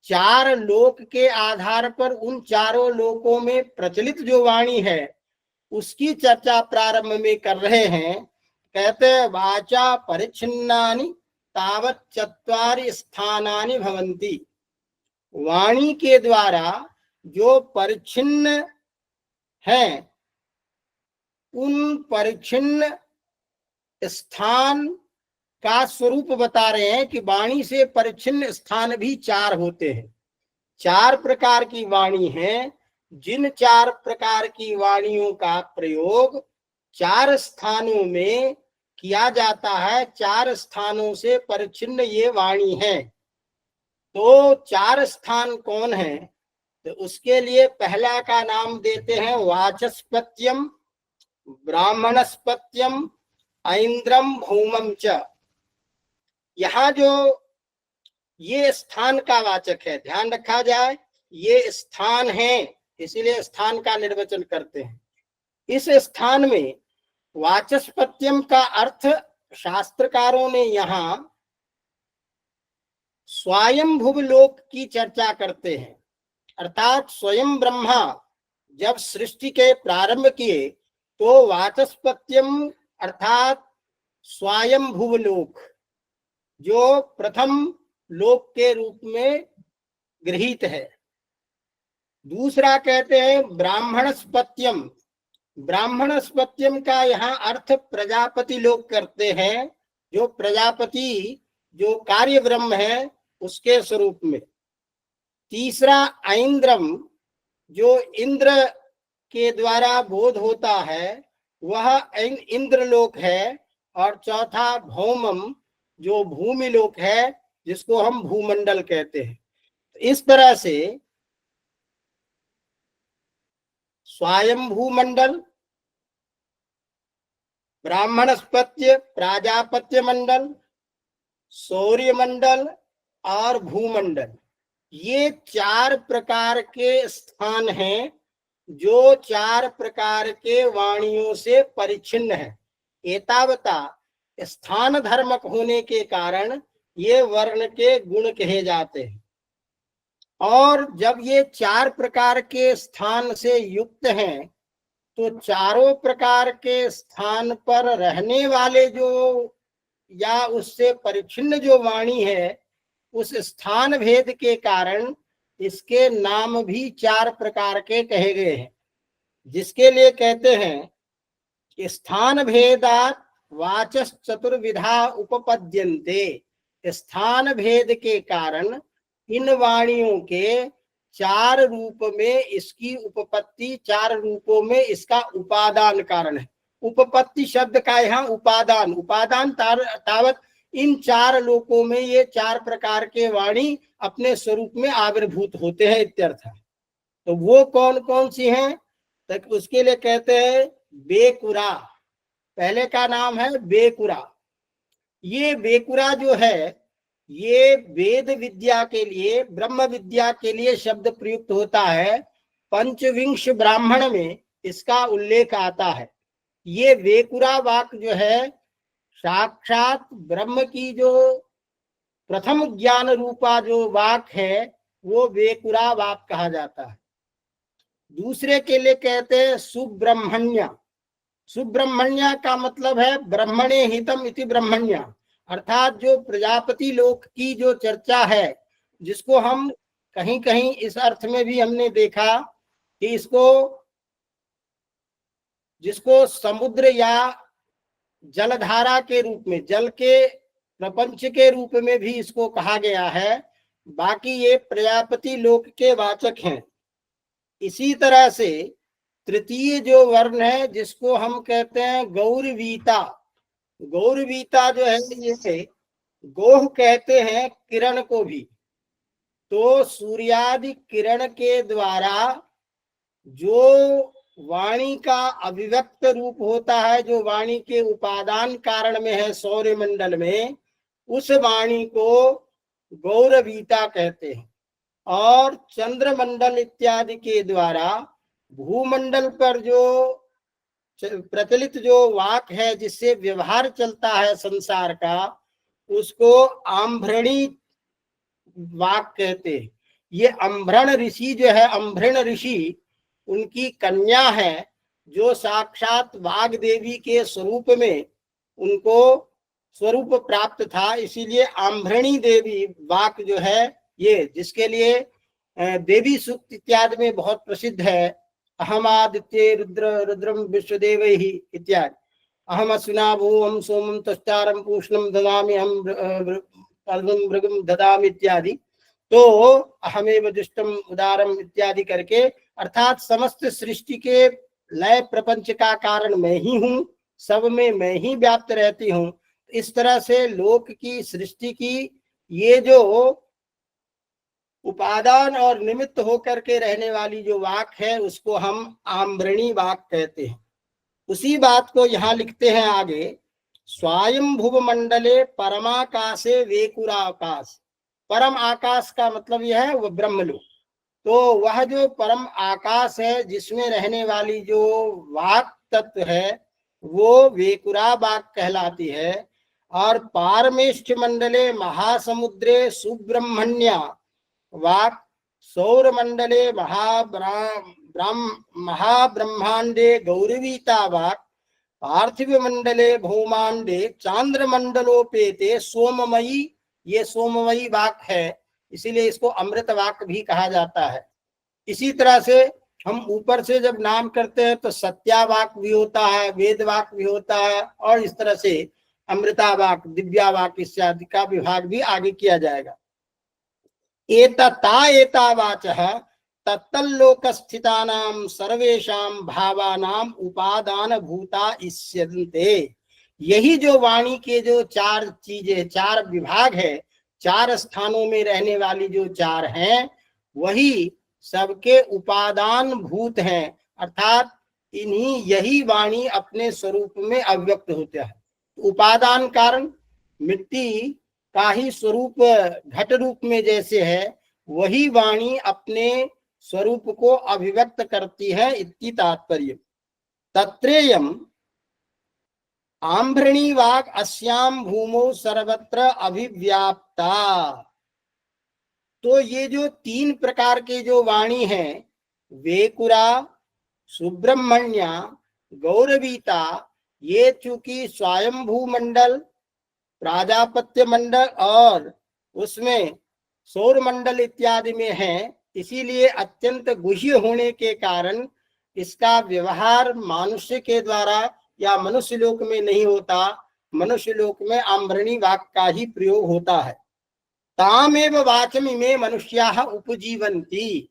[SPEAKER 3] 4 लोक के आधार पर उन चारों लोकों में प्रचलित जो वाणी है उसकी चर्चा प्रारंभ में कर रहे हैं। कहते हैं वाचा परिच्छिन्नानि तावत् चत्वारि स्थानानि भवन्ति, वाणी के द्वारा जो परिच्छिन्न हैं, उन परिच्छिन्न स्थान का स्वरूप बता रहे हैं कि वाणी से परिच्छिन्न स्थान भी 4 होते हैं। 4 प्रकार की वाणी हैं, जिन 4 प्रकार की वाणियों का प्रयोग 4 स्थानों में किया जाता है, 4 स्थानों से परिच्छिन्न ये वाणी है। तो 4 स्थान कौन है? तो उसके लिए पहला का नाम देते हैं वाचस्पत्यम, ब्राह्मणस्पत्यम, ऐन्द्रम, भौमम च। यहाँ जो ये स्थान का वाचक है, ध्यान रखा जाए, ये स्थान है, इसीलिए स्थान का निर्वचन करते हैं। इस स्थान में वाचस्पत्यम का अर्थ शास्त्रकारों ने यहाँ स्वयंभुव लोक की चर्चा करते हैं, अर्थात स्वयं ब्रह्मा जब सृष्टि के प्रारंभ किए तो वाचस्पत्यम अर्थात स्वयंभुव लोक जो प्रथम लोक के रूप में गृहीत है। दूसरा कहते हैं ब्राह्मणस्पत्यम। ब्राह्मणस्पत्यम का यहाँ अर्थ प्रजापति लोक करते हैं, जो प्रजापति जो कार्य ब्रह्म है उसके स्वरूप में। तीसरा ऐन्द्रम, जो इंद्र के द्वारा बोध होता है वह इंद्रलोक है। और चौथा भौमम, जो भूमि लोक है जिसको हम भूमंडल कहते हैं। इस तरह से स्वयंभू मंडल, ब्राह्मणस्पत्य, प्राजापत्य मंडल, सौर्य मंडल और भूमंडल, ये 4 प्रकार के स्थान हैं जो 4 प्रकार के वाणियों से परिच्छिन्न है। एतावता स्थान धर्मक होने के कारण ये वर्ण के गुण कहे जाते हैं। और जब ये 4 प्रकार के स्थान से युक्त हैं तो चारों प्रकार के स्थान पर रहने वाले जो या उससे परिच्छिन्न जो वाणी है, उस स्थान भेद के कारण इसके नाम भी 4 प्रकार के कहे गए हैं, जिसके लिए कहते हैं कि स्थान भेदात वाचस चतुर्विधा उपपद्यन्ते। स्थान भेद के कारण इन वाणियों के 4 रूप में इसकी उपपत्ति, 4 रूपों में इसका उपादान कारण है। उपपत्ति शब्द का यहाँ उपादान, उपादान तावत इन 4 लोकों में ये 4 प्रकार के वाणी अपने स्वरूप में आविर्भूत होते हैं इत्यर्थ है। तो वो कौन कौन सी हैं? तो उसके लिए कहते हैं बेकुरा। पहले का नाम है बेकुरा। ये बेकुरा जो है ये वेद विद्या के लिए, ब्रह्म विद्या के लिए शब्द प्रयुक्त होता है। पंचविंश ब्राह्मण में इसका उल्लेख आता है। ये वेकुरा वाक जो है साक्षात ब्रह्म की जो प्रथम ज्ञान रूपा जो वाक है वो वेकुरा वाक कहा जाता है। दूसरे के लिए कहते हैं सुब्रह्मण्य। सुब्रह्मण्य का मतलब है ब्रह्मणे हितम इति ब्रह्मण्य, अर्थात जो प्रजापति लोक की जो चर्चा है, जिसको हम कहीं कहीं इस अर्थ में भी हमने देखा कि जिसको समुद्र या जलधारा के रूप में, जल के प्रपंच के रूप में भी इसको कहा गया है। बाकी ये प्रजापति लोक के वाचक हैं। इसी तरह से तृतीय जो वर्ण है जिसको हम कहते हैं गौरवीता। गौरवीता जो है ये गोह कहते हैं किरण को भी। तो सूर्यादि किरण के द्वारा जो वाणी का अभिव्यक्त रूप होता है, जो वाणी के उपादान कारण में है सौर्य मंडल में, उस वाणी को गौरवीता कहते हैं। और चंद्रमंडल इत्यादि के द्वारा भूमंडल पर जो प्रचलित जो वाक है, जिससे व्यवहार चलता है संसार का, उसको आम्भृणी वाक कहते हैं। ये अम्भृण ऋषि जो है, अम्भृण ऋषि उनकी कन्या है, जो साक्षात वाग देवी के स्वरूप में उनको स्वरूप प्राप्त था। इसीलिए आम्भृणी देवी वाक जो है ये, जिसके लिए देवी सूक्त इत्यादि में बहुत प्रसिद्ध है। अहमादित्ये रुद्रम विश्वदेवैः इत्यादि। अहम अश्विना भूम सोमम तस्तारम पूष्णम ददामि हम मृगम ददामि इत्यादि। तो अहमेव दुष्टम उदारम इत्यादि करके, अर्थात समस्त सृष्टि के लय प्रपंच का कारण मैं ही हूँ, सब में मैं ही व्याप्त रहती हूँ। इस तरह से लोक की सृष्टि की ये जो उपादान और निमित्त होकर के रहने वाली जो वाक है उसको हम आम्रणी वाक कहते हैं। उसी बात को यहाँ लिखते हैं आगे, स्वायंभुव मंडले परमाकाशे वेकुराकाश। परम आकाश का मतलब यह है वह ब्रह्मलोक। तो वह जो परम आकाश है जिसमें रहने वाली जो वाक तत्व है वो वेकुरा वाक कहलाती है। और पारमेष्ठ मंडले महासमुद्रे सुब्रह्मण्या वाक, सौर मंडले महाब्रह्मांडे गौरवीता वाक, पार्थिव मंडले भौमांडे चांद्र मंडलोपेते सोममयी, ये सोममयी वाक है, इसीलिए इसको अमृत वाक भी कहा जाता है। इसी तरह से हम ऊपर से जब नाम करते हैं तो सत्या वाक भी होता है, वेद वाक भी होता है, और इस तरह से अमृता वाक, दिव्या वाक इत्यादि का विभाग भी आगे किया जाएगा। एतता एता वाचः तत्तल्लोक स्थितानां सर्वेषां भावानां उपादान भूता इष्यन्ते। यही जो वाणी के जो चार चीजें, चार विभाग है, चार स्थानों में रहने वाली जो चार हैं, वही सबके उपादान भूत हैं। अर्थात इन्हीं यही वाणी अपने स्वरूप में अव्यक्त होता है। उपादान कारण मिट्टी का ही स्वरूप घट रूप में जैसे है, वही वाणी अपने स्वरूप को अभिव्यक्त करती है, इति तात्पर्य। तत्रेयम आम्भृणी वाक् अस्याम भूमौ सर्वत्र अभिव्याप्ता। तो ये जो तीन प्रकार के जो वाणी है, वेकुरा, सुब्रह्मण्या, गौरवीता, ये चूंकि स्वयंभू मंडल, प्राजापत्य मंडल और उसमें सौर मंडल इत्यादि में है, इसीलिए अत्यंत गुह्य होने के कारण इसका व्यवहार मनुष्य के द्वारा या मनुष्य लोक में नहीं होता। मनुष्य लोक में आम्भृणी वाक् का ही प्रयोग होता है। तामेव वाचम इमे मनुष्याः उपजीवन्ति।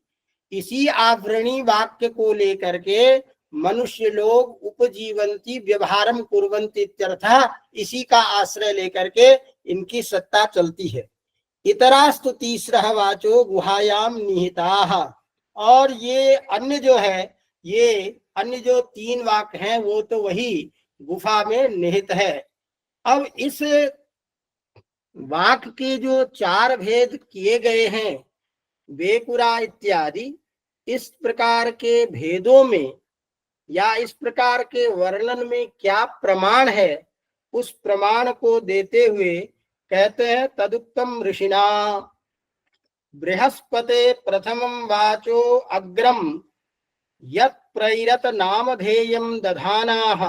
[SPEAKER 3] इसी आव्रणी वाक्य को लेकर के मनुष्य लोग उपजीवंती, व्यवहारम कुर्वन्ति इत्यर्थः, इसी का आश्रय लेकर के इनकी सत्ता चलती है। इतरास्तु तीसरा वाचो गुहायाम निहिताः। और ये अन्य जो है, ये अन्य जो तीन वाक हैं वो तो वही गुफा में निहित है। अब इस वाक के जो चार भेद किए गए हैं, वेकुरा इत्यादि, इस प्रकार के भेदों में या इस प्रकार के वर्णन में क्या प्रमाण है, उस प्रमाण को देते हुए कहते हैं, तदुक्तम ऋषिणा बृहस्पते प्रथमं वाचो अग्रम यत् प्रैरत नामधेयं दधानाः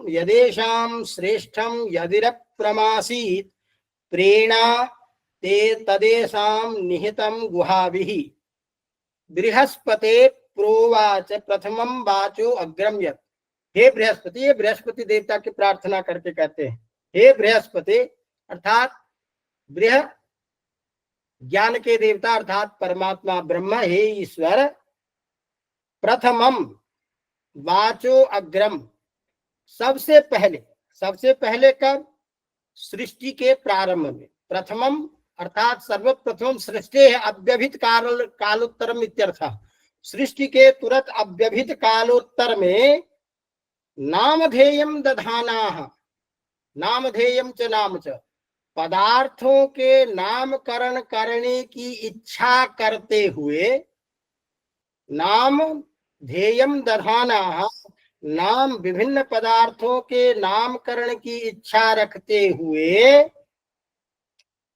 [SPEAKER 3] यदेषां श्रेष्ठं यदिरप्रमासीत् प्रेणा ते तदेषां निहितं गुहाभिः। बृहस्पते प्रोवाच प्रथमं वाचो अग्रम यत्। हे बृहस्पति, ये बृहस्पति देवता की प्रार्थना करके कहते हैं, हे बृहस्पति, अर्थात बृह ज्ञान के देवता अर्थात परमात्मा ब्रह्म, हे ईश्वर, प्रथमम वाचो अग्रम, सबसे पहले कब? सृष्टि के प्रारंभ में। प्रथमम अर्थात सर्वप्रथम सृष्टि है, अव्यभित कालोत्तरम इत्यर्थः। सृष्टि के तुरंत अव्यभित कालोत्तर में नामधेयम दधानाः, नामधेयम च नाम च, पदार्थों के नामकरण करने की इच्छा करते हुए, नाम ध्येयम दधानाः, नाम विभिन्न पदार्थों के नामकरण की इच्छा रखते हुए,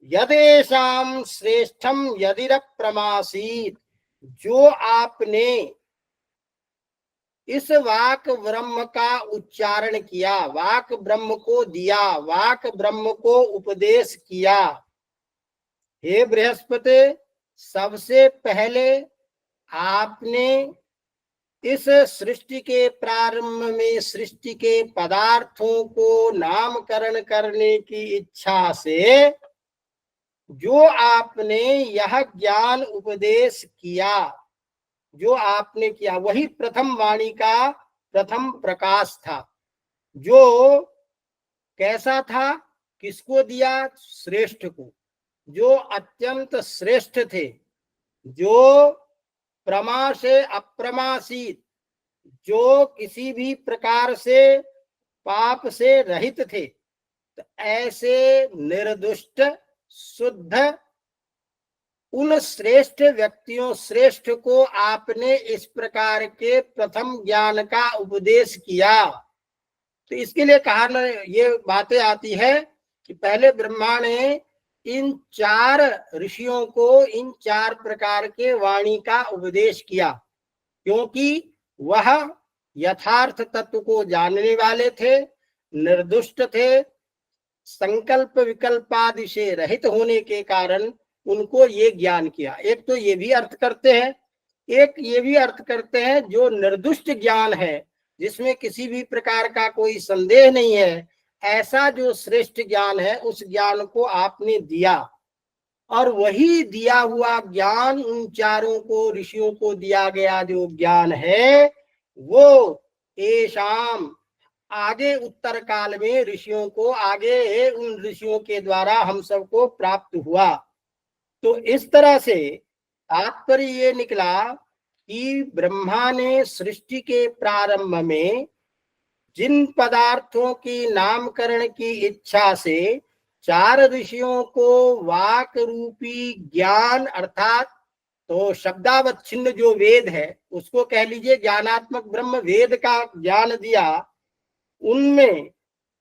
[SPEAKER 3] यदेषां श्रेष्ठम यदिरप्रमासीत्, जो आपने इस वाक ब्रह्म का उच्चारण किया, वाक ब्रह्म को दिया, वाक ब्रह्म को उपदेश किया, हे बृहस्पति, सबसे पहले आपने इस सृष्टि के प्रारंभ में सृष्टि के पदार्थों को नामकरण करने की इच्छा से जो आपने यह ज्ञान उपदेश किया, जो आपने किया, वही प्रथम वाणी का प्रथम प्रकाश था। जो कैसा था, किसको दिया? श्रेष्ठ को, जो अत्यंत श्रेष्ठ थे, जो प्रमा से अप्रमासित, जो किसी भी प्रकार से पाप से रहित थे। तो ऐसे निर्दुष्ट शुद्ध उन श्रेष्ठ व्यक्तियों, श्रेष्ठ को आपने इस प्रकार के प्रथम ज्ञान का उपदेश किया। तो इसके लिए कहा न, ये बातें आती है कि पहले ब्रह्मा ने इन 4 ऋषियों को इन 4 प्रकार के वाणी का उपदेश किया, क्योंकि वह यथार्थ तत्व को जानने वाले थे, निर्दुष्ट थे, संकल्प विकल्पादि से रहित होने के कारण उनको ये ज्ञान किया। एक तो ये भी अर्थ करते हैं, एक ये भी अर्थ करते हैं जो निर्दुष्ट ज्ञान है, जिसमें किसी भी प्रकार का कोई संदेह नहीं है, ऐसा जो श्रेष्ठ ज्ञान है उस ज्ञान को आपने दिया। और वही दिया हुआ ज्ञान उन 4 को, ऋषियों को दिया गया जो ज्ञान है वो एशाम आगे उत्तर काल में ऋषियों को, आगे उन ऋषियों के द्वारा हम सबको प्राप्त हुआ। तो इस तरह से तात्पर्य ये निकला कि ब्रह्मा ने सृष्टि के प्रारंभ में जिन पदार्थों की नामकरण की इच्छा से 4 ऋषियों को वाक रूपी ज्ञान, अर्थात तो शब्दावत छिन्न जो वेद है उसको कह लीजिए, ज्ञानात्मक ब्रह्म वेद का ज्ञान दिया, उनमें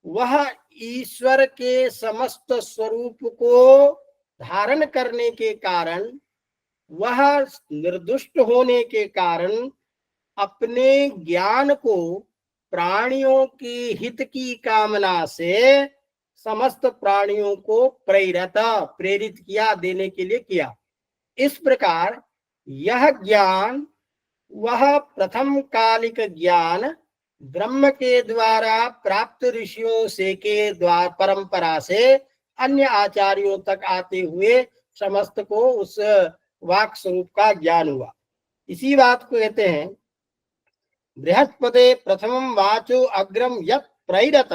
[SPEAKER 3] वह ईश्वर के समस्त स्वरूप को धारण करने के कारण, वह निर्दुष्ट होने के कारण अपने ज्ञान को प्राणियों की हित की कामना से समस्त प्राणियों को प्रेरित किया, देने के लिए किया। इस प्रकार यह ज्ञान, वह प्रथम कालिक ज्ञान ब्रह्म के द्वारा प्राप्त ऋषियों से के द्वारा परंपरा से अन्य आचार्यों तक आते हुए समस्त को उस वाक स्वरूप का ज्ञान हुआ। इसी बात को कहते हैं बृहस्पते प्रथमं वाचो अग्रम यत् प्रैरत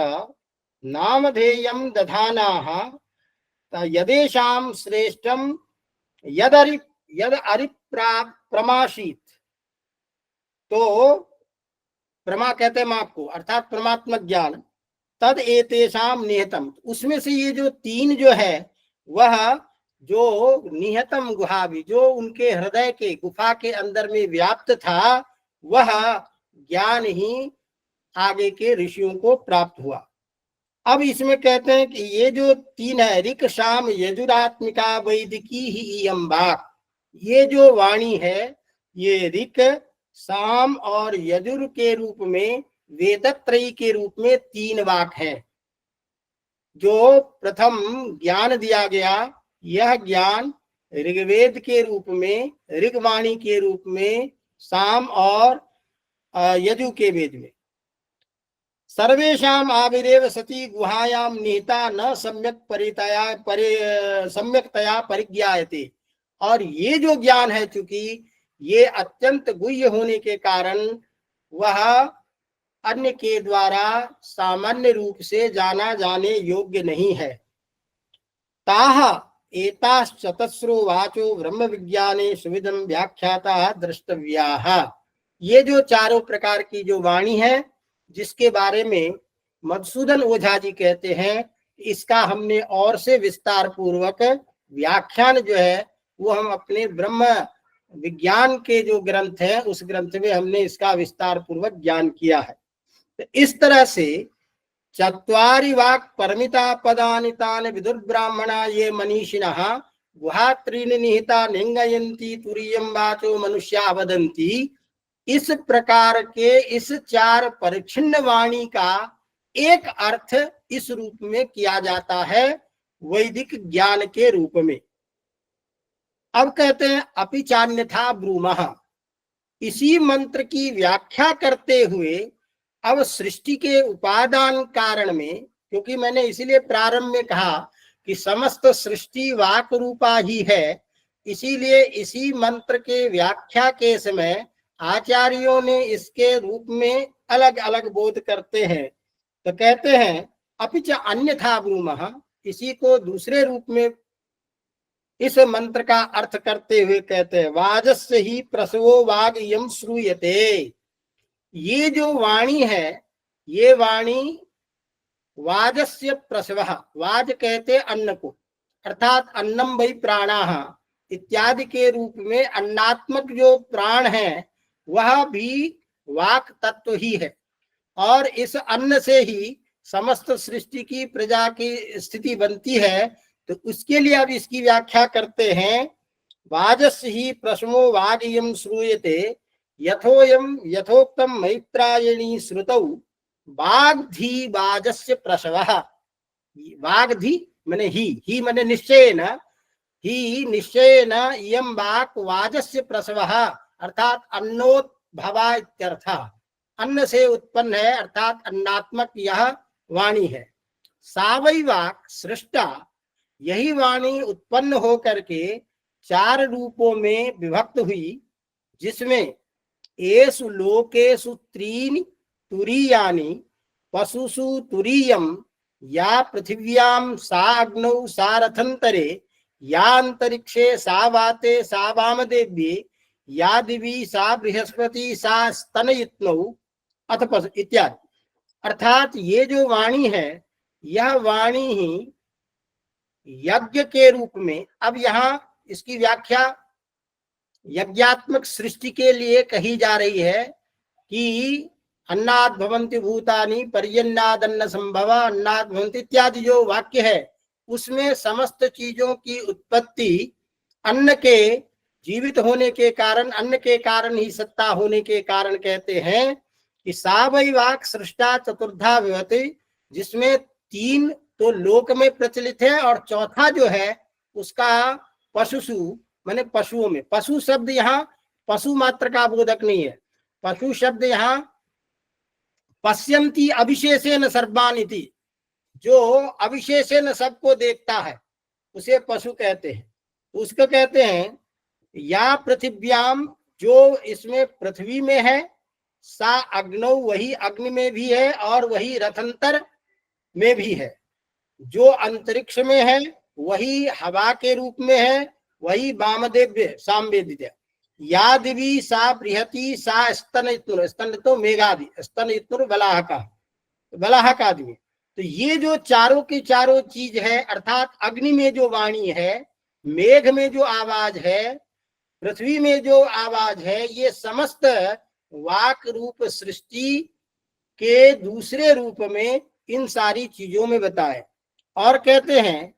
[SPEAKER 3] नामधेयं दधानाः यदेषां श्रेष्ठं यद प्रमाशीत। तो प्रमा कहते हैं माप को, अर्थात परमात्मक ज्ञान, तद एतेषाम निहतम, उसमें से ये जो 3 जो है वह जो निहतम गुहाभि, जो उनके हृदय के गुफा के अंदर में व्याप्त था, वह ज्ञान ही आगे के ऋषियों को प्राप्त हुआ। अब इसमें कहते हैं कि ये जो 3 है, ऋक् शाम यजुरात्मिका वैदिकी ही इयं वाक्, ये जो वाणी है ये ऋक्, साम और यजुर के रूप में, वेदत्रयी के रूप में 3 वाक है। जो प्रथम ज्ञान दिया गया, यह ज्ञान ऋग्वेद के रूप में, ऋग्वाणी के रूप में, साम और यजु के वेद में। सर्वेषाम आविरेव सती गुहायाम निहिता न सम्यक्तया परिज्ञायते। और ये जो ज्ञान है, चूंकि ये अत्यंत गुह्य होने के कारण वह अन्य के द्वारा सामान्य रूप से जाना जाने योग्य नहीं है। ताह एताश्चतस्रो वाचो ब्रह्म विज्ञाने सुविधम व्याख्याता द्रष्टव्याः। ये जो 4 प्रकार की जो वाणी है, जिसके बारे में मधुसूदन ओझा जी कहते हैं, इसका हमने और से विस्तार पूर्वक व्याख्यान जो है वो हम अपने ब्रह्म विज्ञान के जो ग्रंथ है उस ग्रंथ में हमने इसका विस्तार पूर्वक ज्ञान किया है। तो इस तरह से 4 वाक् परमिता पदानि तानि विदुर्ब्राह्मणा ये मनीषिणः गुहात्रीनि निहिता निंगयन्ति तुरीयं वाचो मनुष्या वदन्ति। इस प्रकार के इस 4 परिच्छिन्न वाणी का एक अर्थ इस रूप में किया जाता है, वैदिक ज्ञान के रूप में। अब कहते हैं अपि चान्यथा ब्रूमः, इसी मंत्र की व्याख्या करते हुए अब सृष्टि के उपादान कारण में, क्योंकि मैंने इसीलिए प्रारंभ में कहा कि समस्त सृष्टि वाक रूपा ही है, इसीलिए इसी मंत्र के व्याख्या के समय आचार्यों ने इसके रूप में अलग अलग बोध करते हैं। तो कहते हैं अपिच अन्यथा ब्रूमः, इसी को दूसरे रूप में इस मंत्र का अर्थ करते हुए कहते हैं वाजस्य ही प्रसवो वाग यम श्रूयते। ये जो वाणी है, ये वाणी वाजस्य प्रसवः, वाज कहते अन्न को, अर्थात अन्नम वै प्राणाः इत्यादि के रूप में अन्नात्मक जो प्राण है वह भी वाक तत्व ही है, और इस अन्न से ही समस्त सृष्टि की प्रजा की स्थिति बनती है। तो उसके लिए अब इसकी व्याख्या करते हैं वाजस्य ही प्रश्मो वागियम श्रूयते यथोयम यथोक्तम मैत्रायणी श्रुतौ वाग्धी वाजस्य प्रसवः। वाग्धी माने ही माने निश्चयेन, ही निश्चयेन इयं वाक् वाजस्य प्रसवः अर्थात अन्नोद्भवा इत्यर्थः, अन्न से उत्पन्न है अर्थात अन्नात्मक यह वाणी है। सा वै वाक् सृष्टा, यही वाणी उत्पन्न होकर के 4 रूपों में विभक्त हुई, जिसमें एषु लोकेषु त्रीणि तुरीयानि पशुषु तुरीयम, या पृथिव्यां सा अग्नौ सा रथंतरे, या अंतरिक्षे सा वाते सा वामदेव्ये, या दिवी सा बृहस्पति सा स्तनयित्नौ अथ पशु इत्यादि। अर्थात ये जो वाणी है यह वाणी ही यज्ञ के रूप में, अब यहाँ इसकी व्याख्या यज्ञात्मक सृष्टि के लिए कही जा रही है कि अन्नाद भवन्ति भूतानि पर्यन्नादन्न संभव, अन्नाद भवन्ति इत्यादि जो वाक्य है उसमें समस्त चीजों की उत्पत्ति अन्न के जीवित होने के कारण, अन्न के कारण ही सत्ता होने के कारण कहते हैं कि सा वै वाक् सृष्टा चतुर्धा विभवति, जिसमें 3 तो लोक में प्रचलित है और चौथा जो है उसका पशुषु माने पशुओं में। पशु शब्द यहाँ पशु मात्र का बोधक नहीं है, पशु शब्द यहाँ पश्यन्ति अविशेषेण सर्वानिति, जो अविशेषेण सबको देखता है उसे पशु कहते हैं। उसको कहते हैं या पृथिव्याम, जो इसमें पृथ्वी में है, सा अग्नौ, वही अग्नि में भी है और वही रथंतर में भी है, जो अंतरिक्ष में है वही हवा के रूप में है, वही वामदेव्य सामवेदित, या दिवी सा बृहति सा स्तनयित्नुर, स्तन तो मेघादि, स्तनयित्नुर बलाहक आदि। तो ये जो चारों की चारों चीज है, अर्थात अग्नि में जो वाणी है, मेघ में जो आवाज है, पृथ्वी में जो आवाज है, ये समस्त वाक रूप सृष्टि के दूसरे रूप में इन सारी चीजों में बताए। और कहते हैं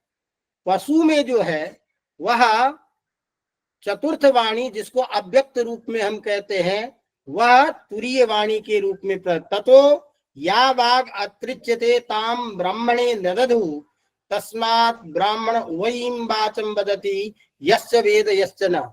[SPEAKER 3] पशु में जो है वह चतुर्थ वाणी, जिसको अव्यक्त रूप में हम कहते हैं, वह तुरीय वाणी के रूप में ततो या वाग अत्रिच्यते ताम ब्राह्मणे नदधु तस्मात् ब्राह्मण वयीं वाचं वदति यस्य वेद यस्य न।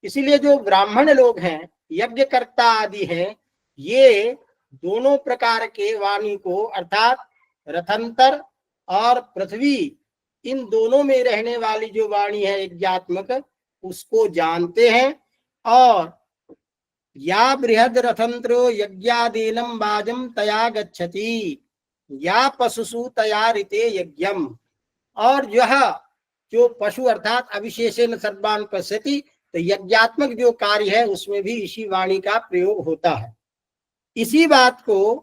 [SPEAKER 3] इसीलिए जो ब्राह्मण लोग हैं, यज्ञकर्ता आदि हैं, ये दोनों प्रकार के वाणी को अर्थात रथंतर और पृथ्वी, इन दोनों में रहने वाली जो वाणी है यज्ञात्मक, उसको जानते हैं। और या बृहद रथंत्रो यज्ञादीनम वाजम तया गच्छति, या पशुषु तया ऋते यज्ञम, और यह जो पशु अर्थात अविशेषेण सर्वान् पश्यति, तो यज्ञात्मक जो कार्य है उसमें भी इसी वाणी का प्रयोग होता है। इसी बात को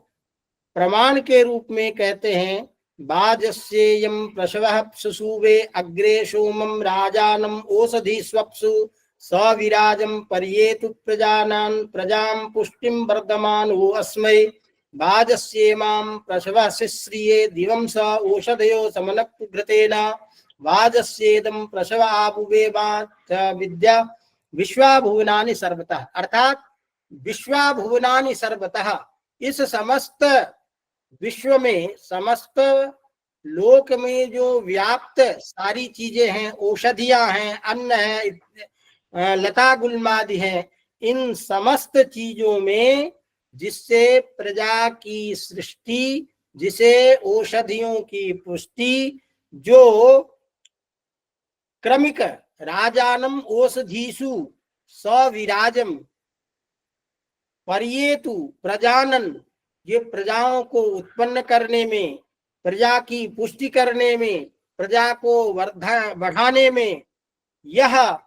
[SPEAKER 3] प्रमाण के रूप में कहते हैं वाजस्येयं प्रसवः सुसूवे अग्रे सोमं राजानं ओषधि स्वप्सु सविराजं पर्येतु प्रजानां प्रजां पुष्टिं वर्धमानो अस्मै वाजस्येमां प्रसवः शिश्रिये दिवं स ओषधयो समनक्तु घृतेन वाजस्येदं प्रसव आबुवे विद्या विश्वाभुवनानि सर्वतः, अर्थात विश्वाभुवनानि सर्वतः, इस समस्त विश्व में, समस्त लोक में जो व्याप्त सारी चीजें हैं, औषधियां हैं, अन्न है, लता गुल्मादि हैं, इन समस्त चीजों में जिससे प्रजा की सृष्टि, जिसे औषधियों की पुष्टि, जो क्रमिक राजानम औषधीषु सविराजम पर्येतु प्रजानन, ये प्रजाओं को उत्पन्न करने में, प्रजा की पुष्टि करने में, प्रजा को बढ़ाने में, यह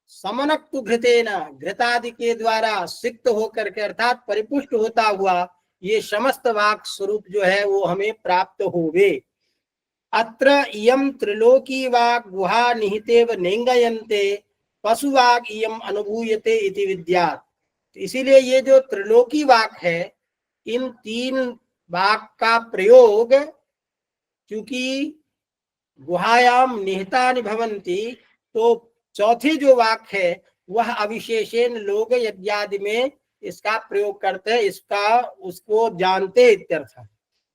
[SPEAKER 3] समनक्तु घृतेन, घृतादि के द्वारा सिक्त होकर के अर्थात परिपुष्ट होता हुआ ये समस्त वाक स्वरूप जो है वो हमें प्राप्त होवे। अत्र इयम त्रिलोकी वाक गुहा निहितेव नेंगयन्ते पशुवाग इयम अनुभूयते इति विद्यात्। इसीलिए ये जो त्रिलोकी वाक है, इन तीन वाक का प्रयोग क्योंकि गुहायाम निहितानि भवन्ति, तो चौथी जो वाक है वह अविशेषेण लोक यज्ञादि में इसका प्रयोग करते हैं, इसका उसको जानते इत्यर्थ।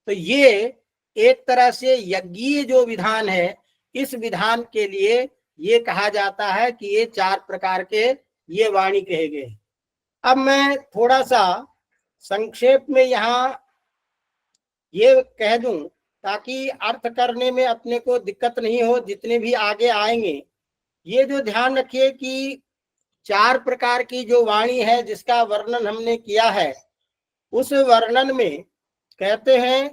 [SPEAKER 3] तो ये एक तरह से यज्ञीय जो विधान है, इस विधान के लिए ये कहा जाता है कि ये चार प्रकार के ये वाणी कहे गए। अब मैं थोड़ा सा संक्षेप में यहाँ ये कह दूं ताकि अर्थ करने में अपने को दिक्कत नहीं हो, जितने भी आगे आएंगे। ये जो ध्यान रखिए कि चार प्रकार की जो वाणी है जिसका वर्णन हमने किया है, उस वर्णन में कहते हैं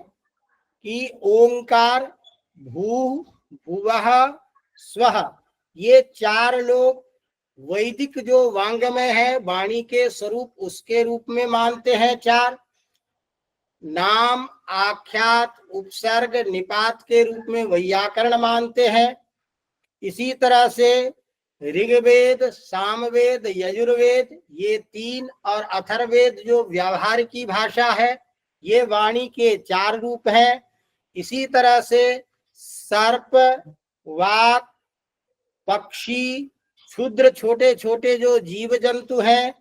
[SPEAKER 3] कि ओंकार, भू, भुवः, स्वः, ये चार लोग वैदिक जो वांग्मय है वाणी के स्वरूप उसके रूप में मानते हैं। चार नाम, आख्यात, उपसर्ग, निपात के रूप में वैयाकरण मानते हैं। इसी तरह से ऋग्वेद, सामवेद, यजुर्वेद ये तीन और अथर्ववेद जो व्यवहार की भाषा है, ये वाणी के चार रूप हैं। इसी तरह से सर्प, वाक, पक्षी, क्षुद्र छोटे छोटे जो जीव जंतु हैं,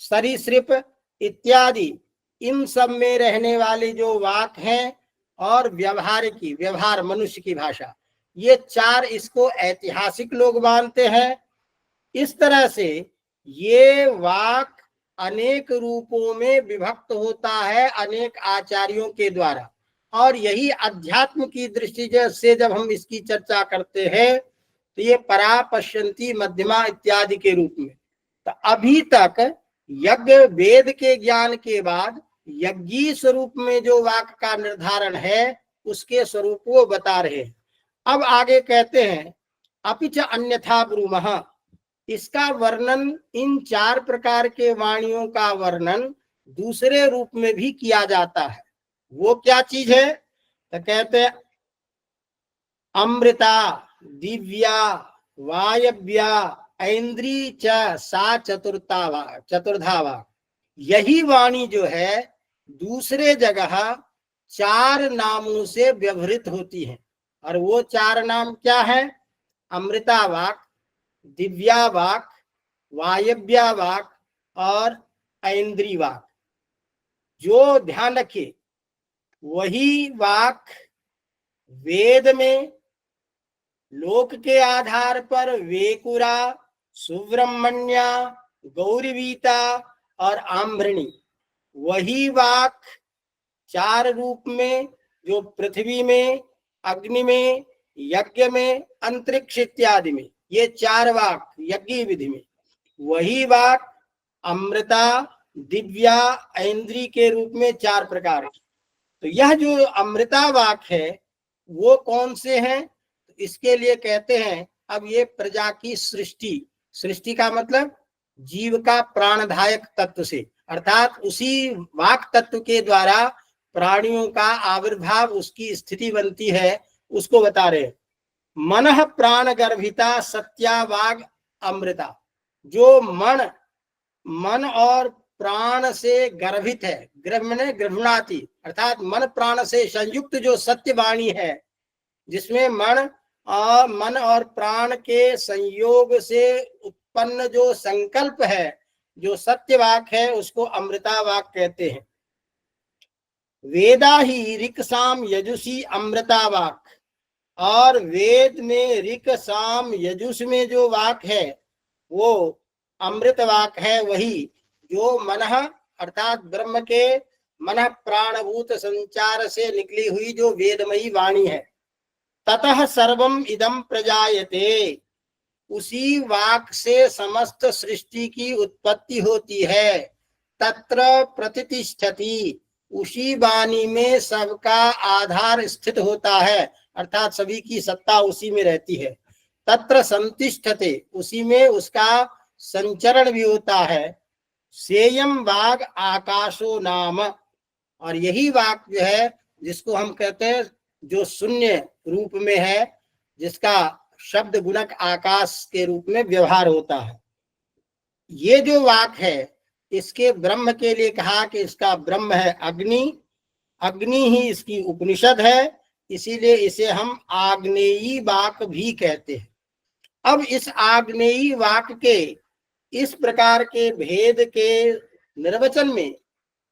[SPEAKER 3] सरीसृप इत्यादि, इन सब में रहने वाले जो वाक हैं, और व्यवहार मनुष्य की भाषा, ये चार इसको ऐतिहासिक लोग मानते हैं। इस तरह से ये वाक अनेक रूपों में विभक्त होता है अनेक आचार्यों के द्वारा, और यही अध्यात्म की दृष्टि से जब हम इसकी चर्चा करते हैं तो ये परा, पश्यन्ति, मध्यमा इत्यादि के रूप में। तो अभी तक यज्ञ वेद के ज्ञान के बाद यज्ञी स्वरूप में जो वाक का निर्धारण है उसके स्वरूप को बता रहे हैं। अब आगे कहते हैं अपिच अन्यथा ब्रूमः, इसका वर्णन, इन चार प्रकार के वाणियों का वर्णन दूसरे रूप में भी किया जाता है। वो क्या चीज है? तो कहते हैं अमृता, दिव्या, वायव्या, ऐन्द्री च सा चतुर्धा वाक। यही वाणी जो है दूसरे जगह चार नामों से व्यवहृत होती है, और वो चार नाम क्या है? अमृता वाक, दिव्या वाक, वायव्या वाक और ऐन्द्री वाक। जो ध्यान रखिए, वही वाक वेद में लोक के आधार पर वेकुरा, सुब्रह्मण्या, गौरीवीता और आम्भृणी, वही वाक चार रूप में जो पृथ्वी में, अग्नि में, यज्ञ में, अंतरिक्ष इत्यादि में, ये चार वाक यज्ञ विधि में, वही वाक अमृता, दिव्या, ऐन्द्री के रूप में चार प्रकार की। तो यह जो अमृता वाक है वो कौन से हैं? इसके लिए कहते हैं अब ये प्रजा की सृष्टि का मतलब जीव का प्राणदायक तत्व से, अर्थात उसी वाक तत्व के द्वारा प्राणियों का आविर्भाव, उसकी स्थिति बनती है, उसको बता रहे। मनः प्राण गर्भिता सत्या वाग अमृता, जो मन और प्राण से गर्भित है, गर्भ में गर्भणाति, अर्थात मन प्राण से संयुक्त जो सत्य वाणी है, जिसमें मन और प्राण के संयोग से उत्पन्न जो संकल्प है, जो सत्य वाक है, उसको अमृता वाक कहते हैं। वेदा ही ऋक साम यजुषी अमृता वाक, और वेद में ऋक साम यजुष में जो वाक है वो अमृत वाक है, वही जो मनः अर्थात ब्रह्म के मनः प्राणभूत संचार से निकली हुई जो वेदमयी वाणी है। ततः सर्वम इदम प्रजायते, उसी वाक से समस्त सृष्टि की उत्पत्ति होती है। तत्र प्रतिष्ठति, उसी वाणी में सबका आधार स्थित होता है, अर्थात सभी की सत्ता उसी में रहती है। तत्र संतिष्ठते, उसी में उसका संचरण भी होता है। सेयम वाग आकाशो नाम, और यही वाक जो है जिसको हम कहते हैं जो शून्य रूप में है, जिसका शब्द गुणक आकाश के रूप में व्यवहार होता है। ये जो वाक है इसके ब्रह्म के लिए कहा कि इसका ब्रह्म है अग्नि, अग्नि ही इसकी उपनिषद है, इसीलिए इसे हम आग्नेयी वाक भी कहते हैं। अब इस आग्नेयी वाक के इस प्रकार के भेद के निर्वचन में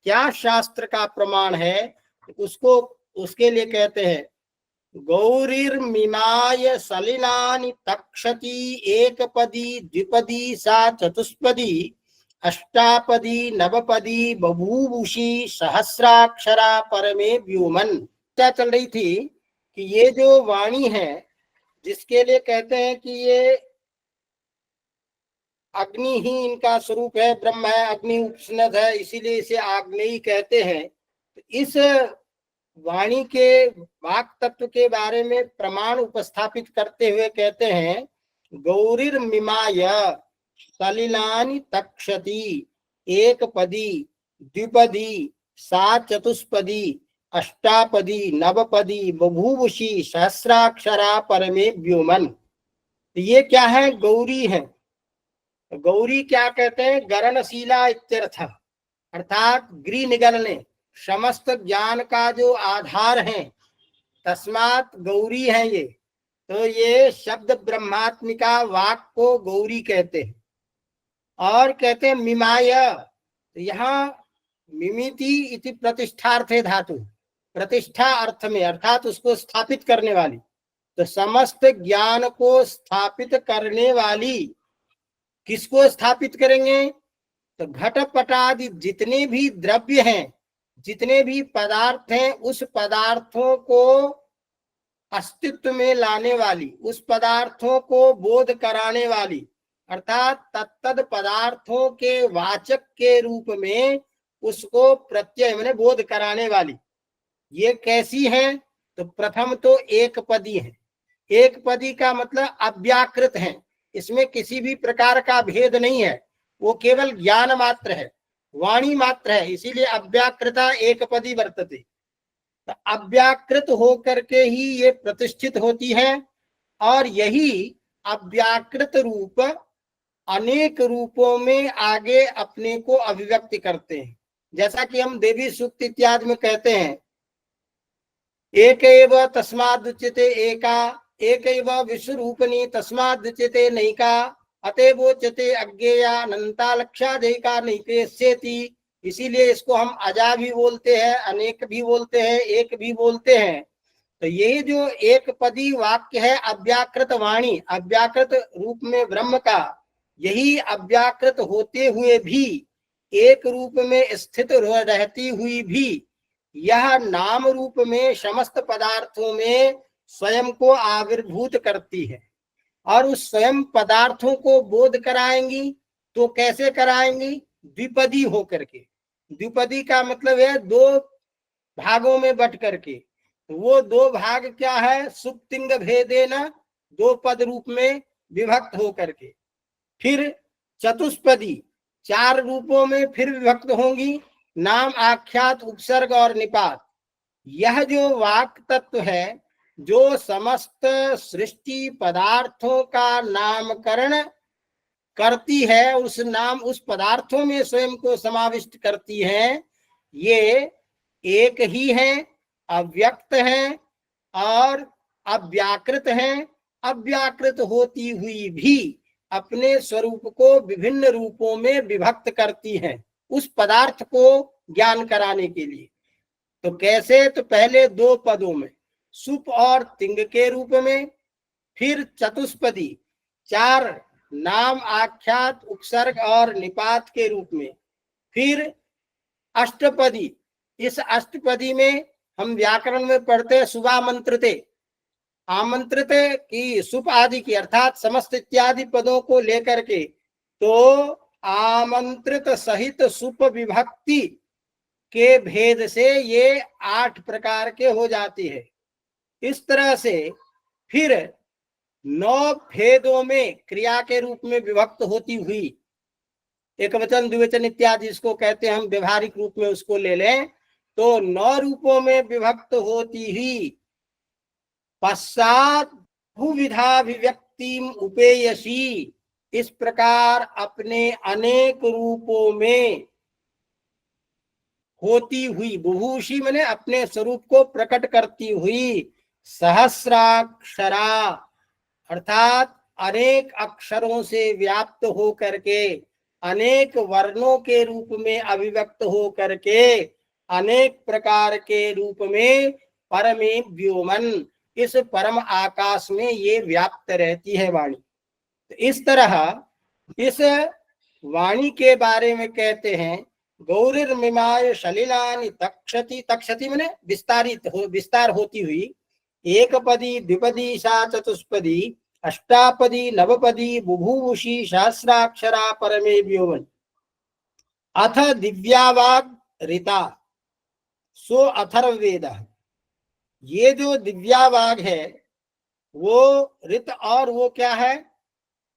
[SPEAKER 3] क्या शास्त्र का प्रमाण है, उसको उसके लिए कहते हैं गौरीर्मिमाय सलिलानि तक्षति एकपदी द्विपदी सा चतुष्पदी अष्टापदी नवपदी बभूवुषी सहस्राक्षरा परमे व्योमन। क्या चल रही थी कि ये जो वाणी है जिसके लिए कहते हैं कि ये अग्नि ही इनका स्वरूप है, ब्रह्म है, अग्नि उपनिषद है, इसीलिए इसे आग्नेयी कहते हैं। इस वाणी के वाक तत्व के बारे में प्रमाण उपस्थापित करते हुए कहते हैं गौरीर्मिमाय सलिलानि तक्षति एकपदी द्विपदी सा चतुष्पदी अष्टापदी नवपदी बभूवुषी सहस्राक्षरा परमे व्योमन। ये क्या है? गौरी है। गौरी क्या कहते हैं? गरणशीला इत्यर्थ, अर्थात गृह निगलने, समस्त ज्ञान का जो आधार है, तस्मात् गौरी है ये। तो ये शब्द ब्रह्मात्मिका वाक को गौरी कहते हैं। और कहते हैं मिमाय, तो यहाँ मिमिति इति प्रतिष्ठार्थे धातु, प्रतिष्ठा अर्थ में, अर्थात उसको स्थापित करने वाली। तो समस्त ज्ञान को स्थापित करने वाली, किसको स्थापित करेंगे? तो घटपटादि जितने भी द्रव्य हैं, जितने भी पदार्थ हैं, उस पदार्थों को अस्तित्व में लाने वाली, उस पदार्थों को बोध कराने वाली, अर्थात तत्तद पदार्थों के वाचक के रूप में उसको प्रत्यय मैंने बोध कराने वाली। ये कैसी है? तो प्रथम तो एक पदी है। एक पदी का मतलब अव्याकृत है, इसमें किसी भी प्रकार का भेद नहीं है, वो केवल ज्ञान मात्र है, वाणी मात्र है, इसीलिए अव्याकृता एक पदी वर्तते। तो अव्याकृत होकर के ही ये प्रतिष्ठित होती है, और यही अव्याकृत रूप अनेक रूपों में आगे अपने को अभिव्यक्त करते हैं। जैसा कि हम देवी सूक्त इत्यादि में कहते हैं एक एव तस्मादुच्यते एका, एक एव विश्वरूपणी तस्मादुच्यते नैका, अतएवोच्यते अज्ञेया अनंता लक्षादेका नैकेस्येति। इसीलिए इसको हम अजा भी बोलते हैं, अनेक भी बोलते हैं, एक भी बोलते हैं। तो यही जो एक पदी वाक्य है अव्याकृत वाणी, अव्याकृत रूप में ब्रह्म का, यही अव्याकृत होते हुए भी एक रूप में स्थित रहती हुई भी यह नाम रूप में समस्त पदार्थों में स्वयं को आविर्भूत करती है। और उस स्वयं पदार्थों को बोध कराएंगी तो कैसे कराएंगी? द्विपदी होकर के। द्विपदी का मतलब है दो भागों में बट करके। वो दो भाग क्या है? सुप्तिंग भेदेन, दो पद रूप में विभक्त होकर के। फिर चतुष्पदी, चार रूपों में फिर विभक्त होंगी, नाम आख्यात उपसर्ग और निपात। यह जो वाक तत्व है जो समस्त सृष्टि पदार्थों का नामकरण करती है, उस नाम उस पदार्थों में स्वयं को समाविष्ट करती है, ये एक ही है, अव्यक्त है और अव्याकृत है। अव्याकृत होती हुई भी अपने स्वरूप को विभिन्न रूपों में विभक्त करती हैं उस पदार्थ को ज्ञान कराने के लिए। तो कैसे? तो पहले दो पदों में, सुप और तिंग के रूप में, फिर चतुष्पदी, चार नाम, आख्यात, उपसर्ग और निपात के रूप में। फिर अष्टपदी, इस अष्टपदी में हम व्याकरण में पढ़ते हैं शुभामंत्रिते, आमंत्रित की, सुप आदि की, अर्थात समस्त इत्यादि पदों को लेकर के, तो आमंत्रित सहित सुप विभक्ति के भेद से ये 8 प्रकार के हो जाती है। इस तरह से फिर 9 भेदों में क्रिया के रूप में विभक्त होती हुई, एक वचन, द्विवचन इत्यादि इसको कहते हैं, हम व्यवहारिक रूप में उसको ले लें तो 9 रूपों में विभक्त होती ही पश्चात बहुविधाभिव्यक्तिम उपेयसी, इस प्रकार अपने अनेक रूपों में होती हुई, बुभूषी माने अपने स्वरूप को प्रकट करती हुई, सहस्राक्षरा अर्थात अनेक अक्षरों से व्याप्त हो करके, अनेक वर्णों के रूप में अभिव्यक्त हो करके, अनेक प्रकार के रूप में परमे व्योमन, इस परम आकाश में ये व्याप्त रहती है वाणी। तो इस तरह इस वाणी के बारे में कहते हैं गौरीर्मिमाय सलिलानि तक्षति, तक्षति माने विस्तारित हो, विस्तार होती हुई, एकपदी द्विपदी सा चतुष्पदी अष्टापदी नवपदी बुभुषी सहस्राक्षरा परमे व्योमन। अथ दिव्यावाग ऋता सो अथर्ववेद, ये जो दिव्यावाग है वो ऋत, और वो क्या है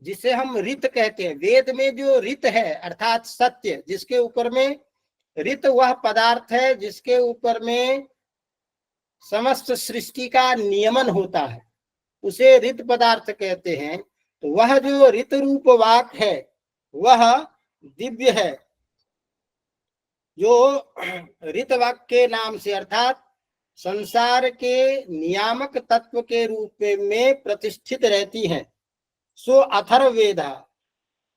[SPEAKER 3] जिसे हम ऋत कहते हैं। वेद में जो ऋत है अर्थात सत्य, जिसके ऊपर में ऋत वह पदार्थ है जिसके ऊपर में समस्त सृष्टि का नियमन होता है, उसे ऋत पदार्थ कहते हैं। तो वह जो ऋत रूप वाक है वह दिव्य है, जो ऋत वाक के नाम से अर्थात संसार के नियामक तत्व के रूप में प्रतिष्ठित रहती हैं। सो अथर्ववेदा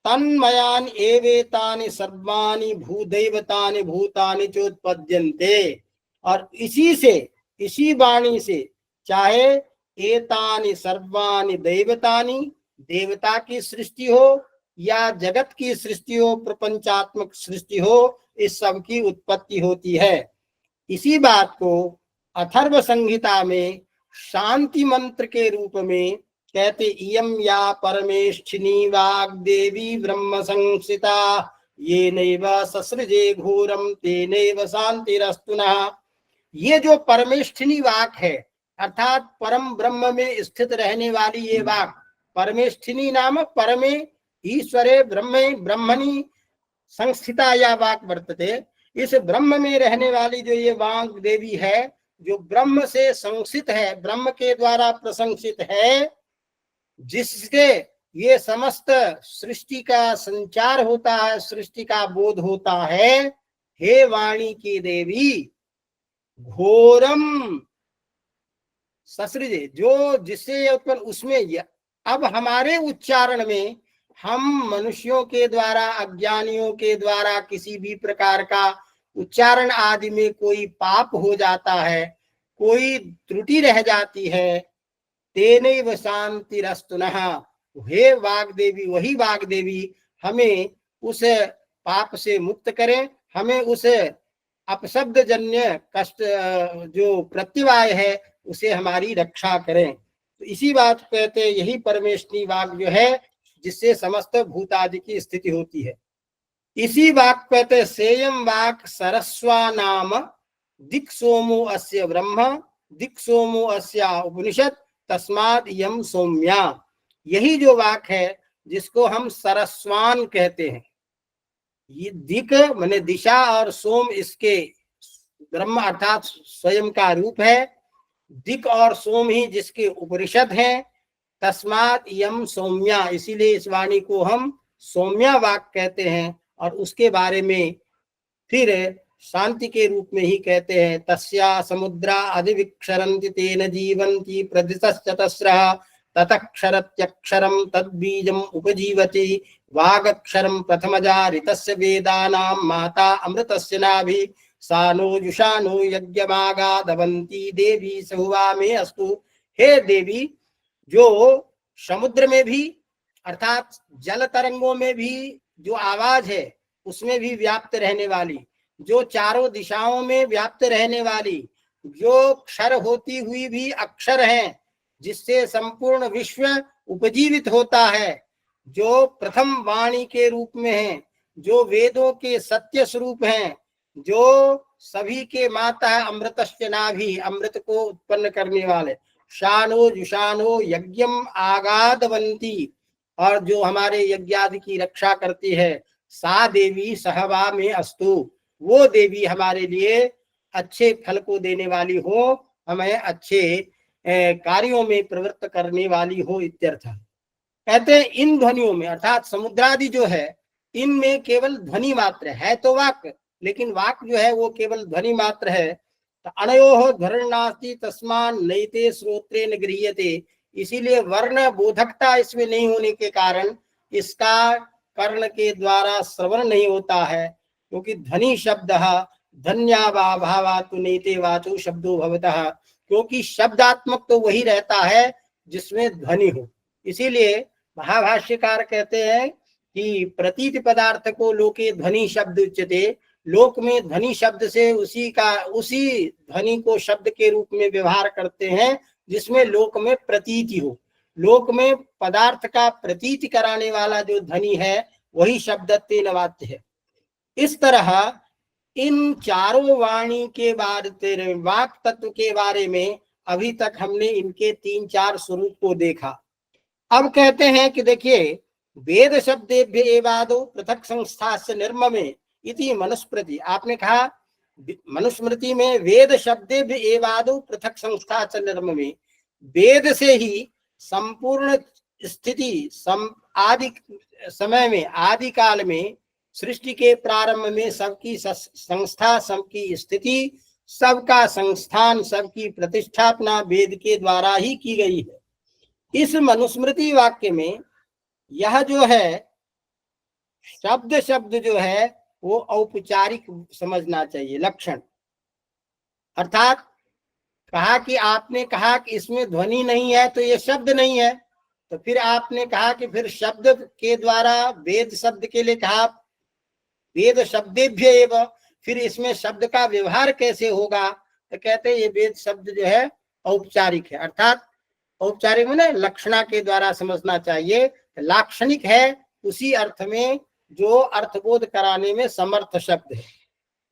[SPEAKER 3] तन्मयान एवेतानि सर्वाणि भूदैवतानि भूतानि चोत्पद्यन्ते, और इसी से, इसी वाणी से, चाहे एतानि सर्वाणि दैवतानि, देवता की सृष्टि हो या जगत की सृष्टि हो, प्रपंचात्मक सृष्टि हो, इस सब की उत्पत्ति होती है। इसी बात को अथर्व संहिता में शांति मंत्र के रूप में कहते, इयं या परमेष्ठिनी वाग्देवी ब्रह्म संस्थिता ये नैव ससृजे घोरम तेनैव शांतिरस्तु नः। ये जो परमेष्ठिनी वाक है अर्थात परम ब्रह्म में स्थित रहने वाली ये वाक, परमेष्ठिनी नाम परमे ईश्वरे ब्रह्मे ब्रह्मणि संस्थिता या वाक वर्तते। इस ब्रह्म में रहने वाली जो ये वाग देवी है, जो ब्रह्म से संस्थित है, ब्रह्म के द्वारा प्रशंसित है, जिसके ये समस्त सृष्टि का संचार होता है, सृष्टि का बोध होता है। हे वाणी की देवी, घोरम ससृजे, जो जिससे उत्पन्न उसमें, अब हमारे उच्चारण में हम मनुष्यों के द्वारा, अज्ञानियों के द्वारा किसी भी प्रकार का उच्चारण आदि में कोई पाप हो जाता है, कोई त्रुटि रह जाती है, तेनैव शांतिरस्तु नः। हे वाग्देवी, वही वाग्देवी हमें उस पाप से मुक्त करें, हमें उस अपशब्द जन्य कष्ट जो प्रत्यवाय है उसे हमारी रक्षा करें। तो इसी बात कहते, यही परमेष्ठी वाग जो है जिससे समस्त भूतादि की स्थिति होती है। इसी वाक कहते, सेयम वाक सरस्वा नाम दिक् सोमो अस्य ब्रह्म दिक् सोमो अस्या उपनिषद तस्माद यम सौम्या। यही जो वाक है जिसको हम सरस्वान कहते हैं, ये दिक माने दिशा और सोम इसके ब्रह्म अर्थात स्वयं का रूप है, दिक और सोम ही जिसके उपनिषद हैं, तस्मात यम सौम्या, इसीलिए इस वाणी को हम सौम्या वाक कहते हैं। और उसके बारे में फिर शांति के रूप में ही कहते हैं, तस्या समुद्रा अधिविक्षरन्ति तेन जीवन्ति प्रदितश्चतस्रः ततक्षरत्यक्षरं तद्बीजम् उपजीवति वागक्षरं प्रथमजा ऋतस्य वेदानां माता अमृतस्य नाभि सा नो जुषानो यज्ञमागादवन्ती देवी सहुवा में अस्तु। हे देवी, जो समुद्र में भी अर्थात जल तरंगों में भी जो आवाज है उसमें भी व्याप्त रहने वाली, जो चारों दिशाओं में व्याप्त रहने वाली, जो क्षर होती हुई भी अक्षर हैं, जिससे संपूर्ण विश्व उपजीवित होता है, जो प्रथम वाणी के रूप में है, जो वेदों के सत्य स्वरूप हैं, जो सभी के माता है, अमृतस्य नाभि, अमृत को उत्पन्न करने वाले, शानो जुशानो यज्ञम आगादवंती, और जो हमारे यज्ञादि की रक्षा करती है, सा देवी सहवा में अस्तु, वो देवी हमारे लिए अच्छे फल को देने वाली हो, हमें अच्छे कार्यों में प्रवृत्त करने वाली हो इत्यर्थ। कहते हैं इन ध्वनियों में, अर्थात समुद्रादि जो है इनमें केवल ध्वनि मात्र है तो वाक, लेकिन वाक जो है वो केवल ध्वनि मात्र है। तो अनयोः ध्वनिर्नास्ति तस्मान् नैते श्रोत्रेण गृह्यते, इसीलिए वर्ण बोधकता इसमें नहीं होने के कारण इसका कर्ण के द्वारा श्रवण नहीं होता है, क्योंकि ध्वनि शब्द धन्यावा भावातु नैते वाचो शब्दो भवतः, क्योंकि शब्दात्मक तो वही रहता है जिसमें ध्वनि हो। इसीलिए महाभाष्यकार कहते हैं कि प्रतीति पदार्थ को लोके ध्वनि शब्द उच्यते, लोक में ध्वनि शब्द से उसी ध्वनि को शब्द के रूप में व्यवहार करते हैं जिसमें लोक में प्रतीति हो। लोक में पदार्थ का प्रतीति कराने वाला जो ध्वनि है वही शब्दत्वेन वाच्य है। इस तरह इन चारों वाणी के बाद तेरे वाक तत्व के बारे में अभी तक हमने इनके 3-4 स्वरूप को देखा। अब कहते हैं कि देखिए, वेद शब्देभ्य एवादो पृथक संस्थास्य निर्ममे इति मनुस्मृति, आपने कहा मनुस्मृति में वेद शब्देभ्य एवादो पृथक संस्थास्य निर्ममे, वेद से ही संपूर्ण स्थिति आदि समय में, आदि काल में, सृष्टि के प्रारंभ में सबकी संस्था, सबकी स्थिति, सबका संस्थान, सबकी प्रतिष्ठापना वेद के द्वारा ही की गई है। इस मनुस्मृति वाक्य में यह जो है शब्द जो है वो औपचारिक समझना चाहिए, लक्षण। अर्थात कहा कि आपने कहा कि इसमें ध्वनि नहीं है तो ये शब्द नहीं है, तो फिर आपने कहा कि फिर शब्द के द्वारा वेद शब्द के लिए कहा वेद शब्देभ्य एव, फिर इसमें शब्द का व्यवहार कैसे होगा, तो कहते हैं ये वेद शब्द जो है औपचारिक है। अर्थात औपचारिक में लक्षणा के द्वारा समझना चाहिए, लाक्षणिक है उसी अर्थ में जो अर्थबोध कराने में समर्थ शब्द है।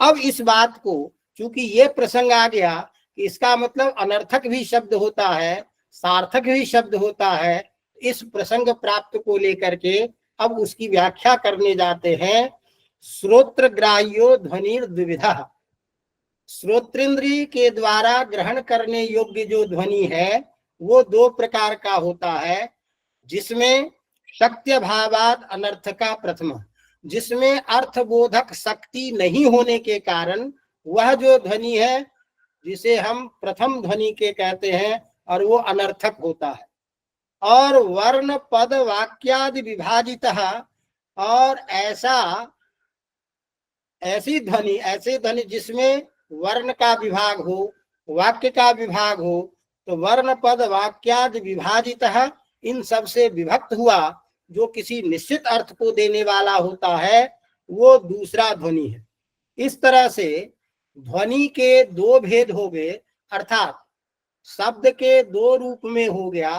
[SPEAKER 3] अब इस बात को, चूंकि ये प्रसंग आ गया कि इसका मतलब अनर्थक भी शब्द होता है, सार्थक भी शब्द होता है, इस प्रसंग प्राप्त को लेकर के अब उसकी व्याख्या करने जाते हैं। श्रोत्र ग्राह्यो ध्वनिर द्विविधा, श्रोत्रेंद्रिय के द्वारा ग्रहण करने योग्य जो ध्वनि है वो 2 प्रकार का होता है, जिसमें शक्ति भावाद अनर्थ का प्रथम, जिसमें अर्थबोधक शक्ति नहीं होने के कारण वह जो ध्वनि है जिसे हम प्रथम ध्वनि के कहते हैं और वो अनर्थक होता है। और वर्ण पद वाक्यादि विभाजित, और ऐसी ध्वनि जिसमें वर्ण का विभाग हो, वाक्य का विभाग हो, तो वर्ण पद वाक्यादि विभाजित, इन सब से विभक्त हुआ जो किसी निश्चित अर्थ को देने वाला होता है वो दूसरा ध्वनि है। इस तरह से ध्वनि के 2 भेद हो गए, अर्थात शब्द के 2 रूप में हो गया,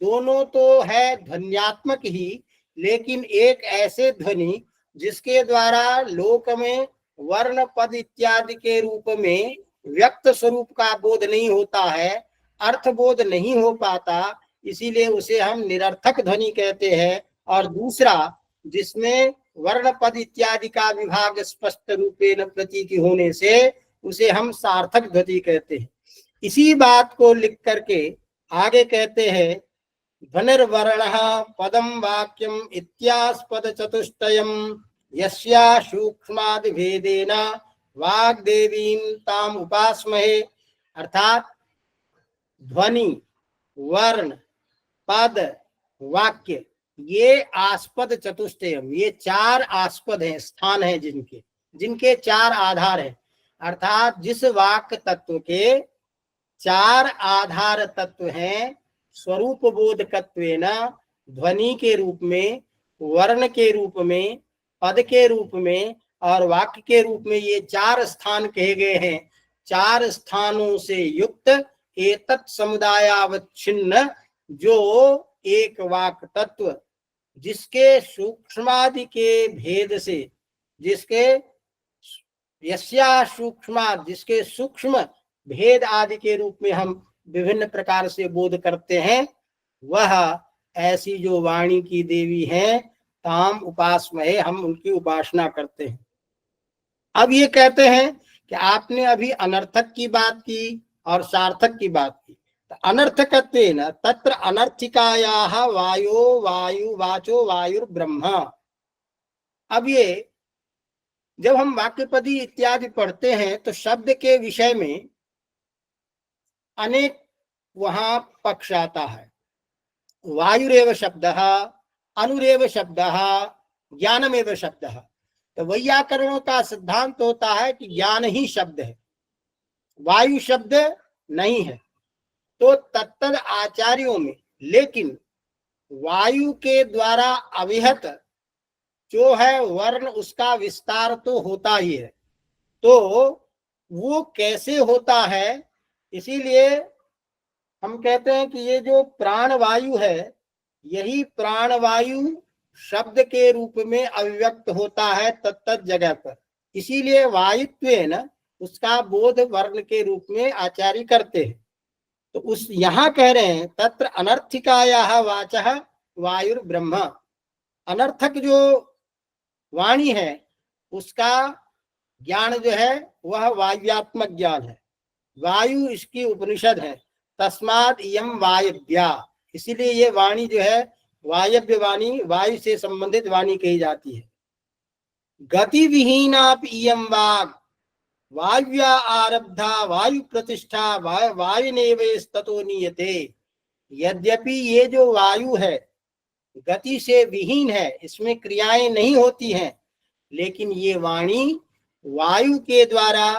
[SPEAKER 3] दोनों तो है ध्वन्यात्मक ही, लेकिन एक ऐसे ध्वनि जिसके द्वारा लोक में वर्ण पद इत्यादि के रूप में व्यक्त स्वरूप का बोध नहीं होता है, अर्थ बोध नहीं हो पाता, इसीलिए उसे हम निरर्थक ध्वनि कहते हैं। और दूसरा जिसमें वर्ण पद इत्यादि का विभाग स्पष्ट रूपेण प्रतीति होने से उसे हम सार्थक ध्वनि कहते हैं। इसी बात को लिख करके आगे कहते हैं, ध्वनिर्वर्णः पदम वाक्यम इत्यास्पद चतुष्टयम यस्या सूक्ष्मादि भेदेन वाग्देवीं ताम उपास्महे, अर्थात ध्वनि, वर्ण, पद, वाक्य, ये आस्पद चतुष्टयम, ये 4 आस्पद हैं, स्थान हैं जिनके 4 आधार हैं। अर्थात जिस वाक तत्व के 4 आधार तत्व हैं, स्वरूप बोधकत्वेन, ध्वनि के रूप में, वर्ण के रूप में, पद के रूप में और वाक्य के रूप में ये 4 स्थान कहे गए हैं। 4 स्थानों से युक्त एतत् समुदायावच्छिन्न जो एक वाक तत्व, जिसके सूक्ष्मादि के भेद से, जिसके यस्या सूक्ष्मा, जिसके सूक्ष्म भेद आदि के रूप में हम विभिन्न प्रकार से बोध करते हैं, वह ऐसी जो वाणी की देवी हैं, ताम उपासमहे, हम उनकी उपासना करते हैं। अब ये कहते हैं कि आपने अभी अनर्थक की बात की और सार्थक की बात की। तो अनर्थकत्वेन तत्र अनर्थिकायाः वायु वाचो वायुर्ब्रह्म। अब ये जब हम वाक्यपदी इत्यादि पढ़ते हैं तो शब्द के विषय में अनेक वहां पक्ष आता है। वायुरेव शब्दः, अनुरेव शब्दः, ज्ञानमेव शब्दः। तो वैयाकरणों का सिद्धांत होता है कि ज्ञान ही शब्द है, वायु शब्द नहीं है। तो तत्तद आचार्यों में लेकिन वायु के द्वारा अविहत जो है वर्ण, उसका विस्तार तो होता ही है। तो वो कैसे होता है, इसीलिए हम कहते हैं कि ये जो प्राणवायु है, यही प्राणवायु शब्द के रूप में अभिव्यक्त होता है तत्त जगह पर। इसीलिए वायुत्वेन उसका बोध वर्ण के रूप में आचार्य करते हैं। तो उस यहाँ कह रहे हैं तत्र अनर्थिकायाः वाचः वायुर्ब्रह्म। अनर्थक जो वाणी है उसका ज्ञान जो है वह वायुत्मक ज्ञान है। वायु इसकी उपनिषद है। तस्मात् इयं वायव्या, इसीलिए ये वाणी जो है वायव्य वाणी, वायु से संबंधित वाणी कही जाती है। गति विहीनापि इयं वाक् वायुव्या आरब्धा वायु प्रतिष्ठा वायुनेवेस्ततो नीयते। यद्यपि ये जो वायु है गति से विहीन है, इसमें क्रियाएं नहीं होती हैं, लेकिन ये वाणी वायु के द्वारा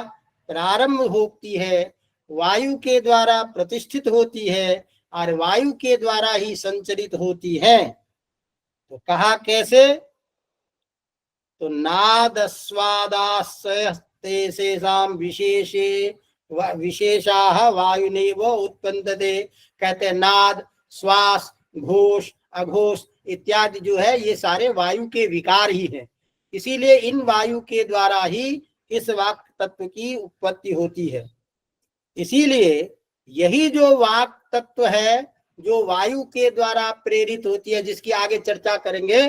[SPEAKER 3] प्रारंभ होती है, वायु के द्वारा प्रतिष्ठित होती है और वायु के द्वारा ही संचरित होती है। तो कहा कैसे, तो नादस्वादास्तेषां विशेषाः वायुनेव उत्पन्नते। कहते हैं नाद, श्वास, घोष, अघोष इत्यादि जो है ये सारे वायु के विकार ही हैं। इसीलिए इन वायु के द्वारा ही इस वाक तत्व की उत्पत्ति होती है। इसीलिए यही जो वाक तत्व है जो वायु के द्वारा प्रेरित होती है, जिसकी आगे चर्चा करेंगे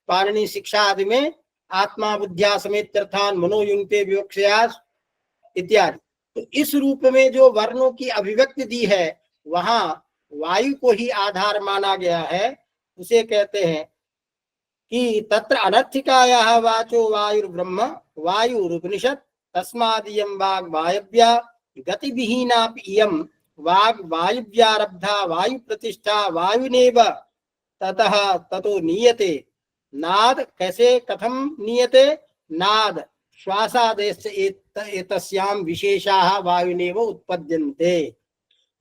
[SPEAKER 3] पाणिनि शिक्षा आदि में, आत्मा बुद्ध्या समेत तीर्थान मनोयुंक्ते विवक्षयास इत्यादि। तो इस रूप में जो वर्णों की अभिव्यक्ति दी है वहां वायु को ही आधार माना गया है। उसे कहते हैं कि तत्र अनर्थिकायाः वाचो वायुर्ब्रह्म वायुरुपनिषत् तस्मादियं वाग् वायव्या गतिविहीनापि इयं वाग् वायुव्यारब्धा वायु प्रतिष्ठा वायुनेव ततः ततो नीयते। नाद कैसे कथम नीयते, नाद श्वासादेश एतस्यां विशेषाः वायुनेव उत्पद्यन्ते।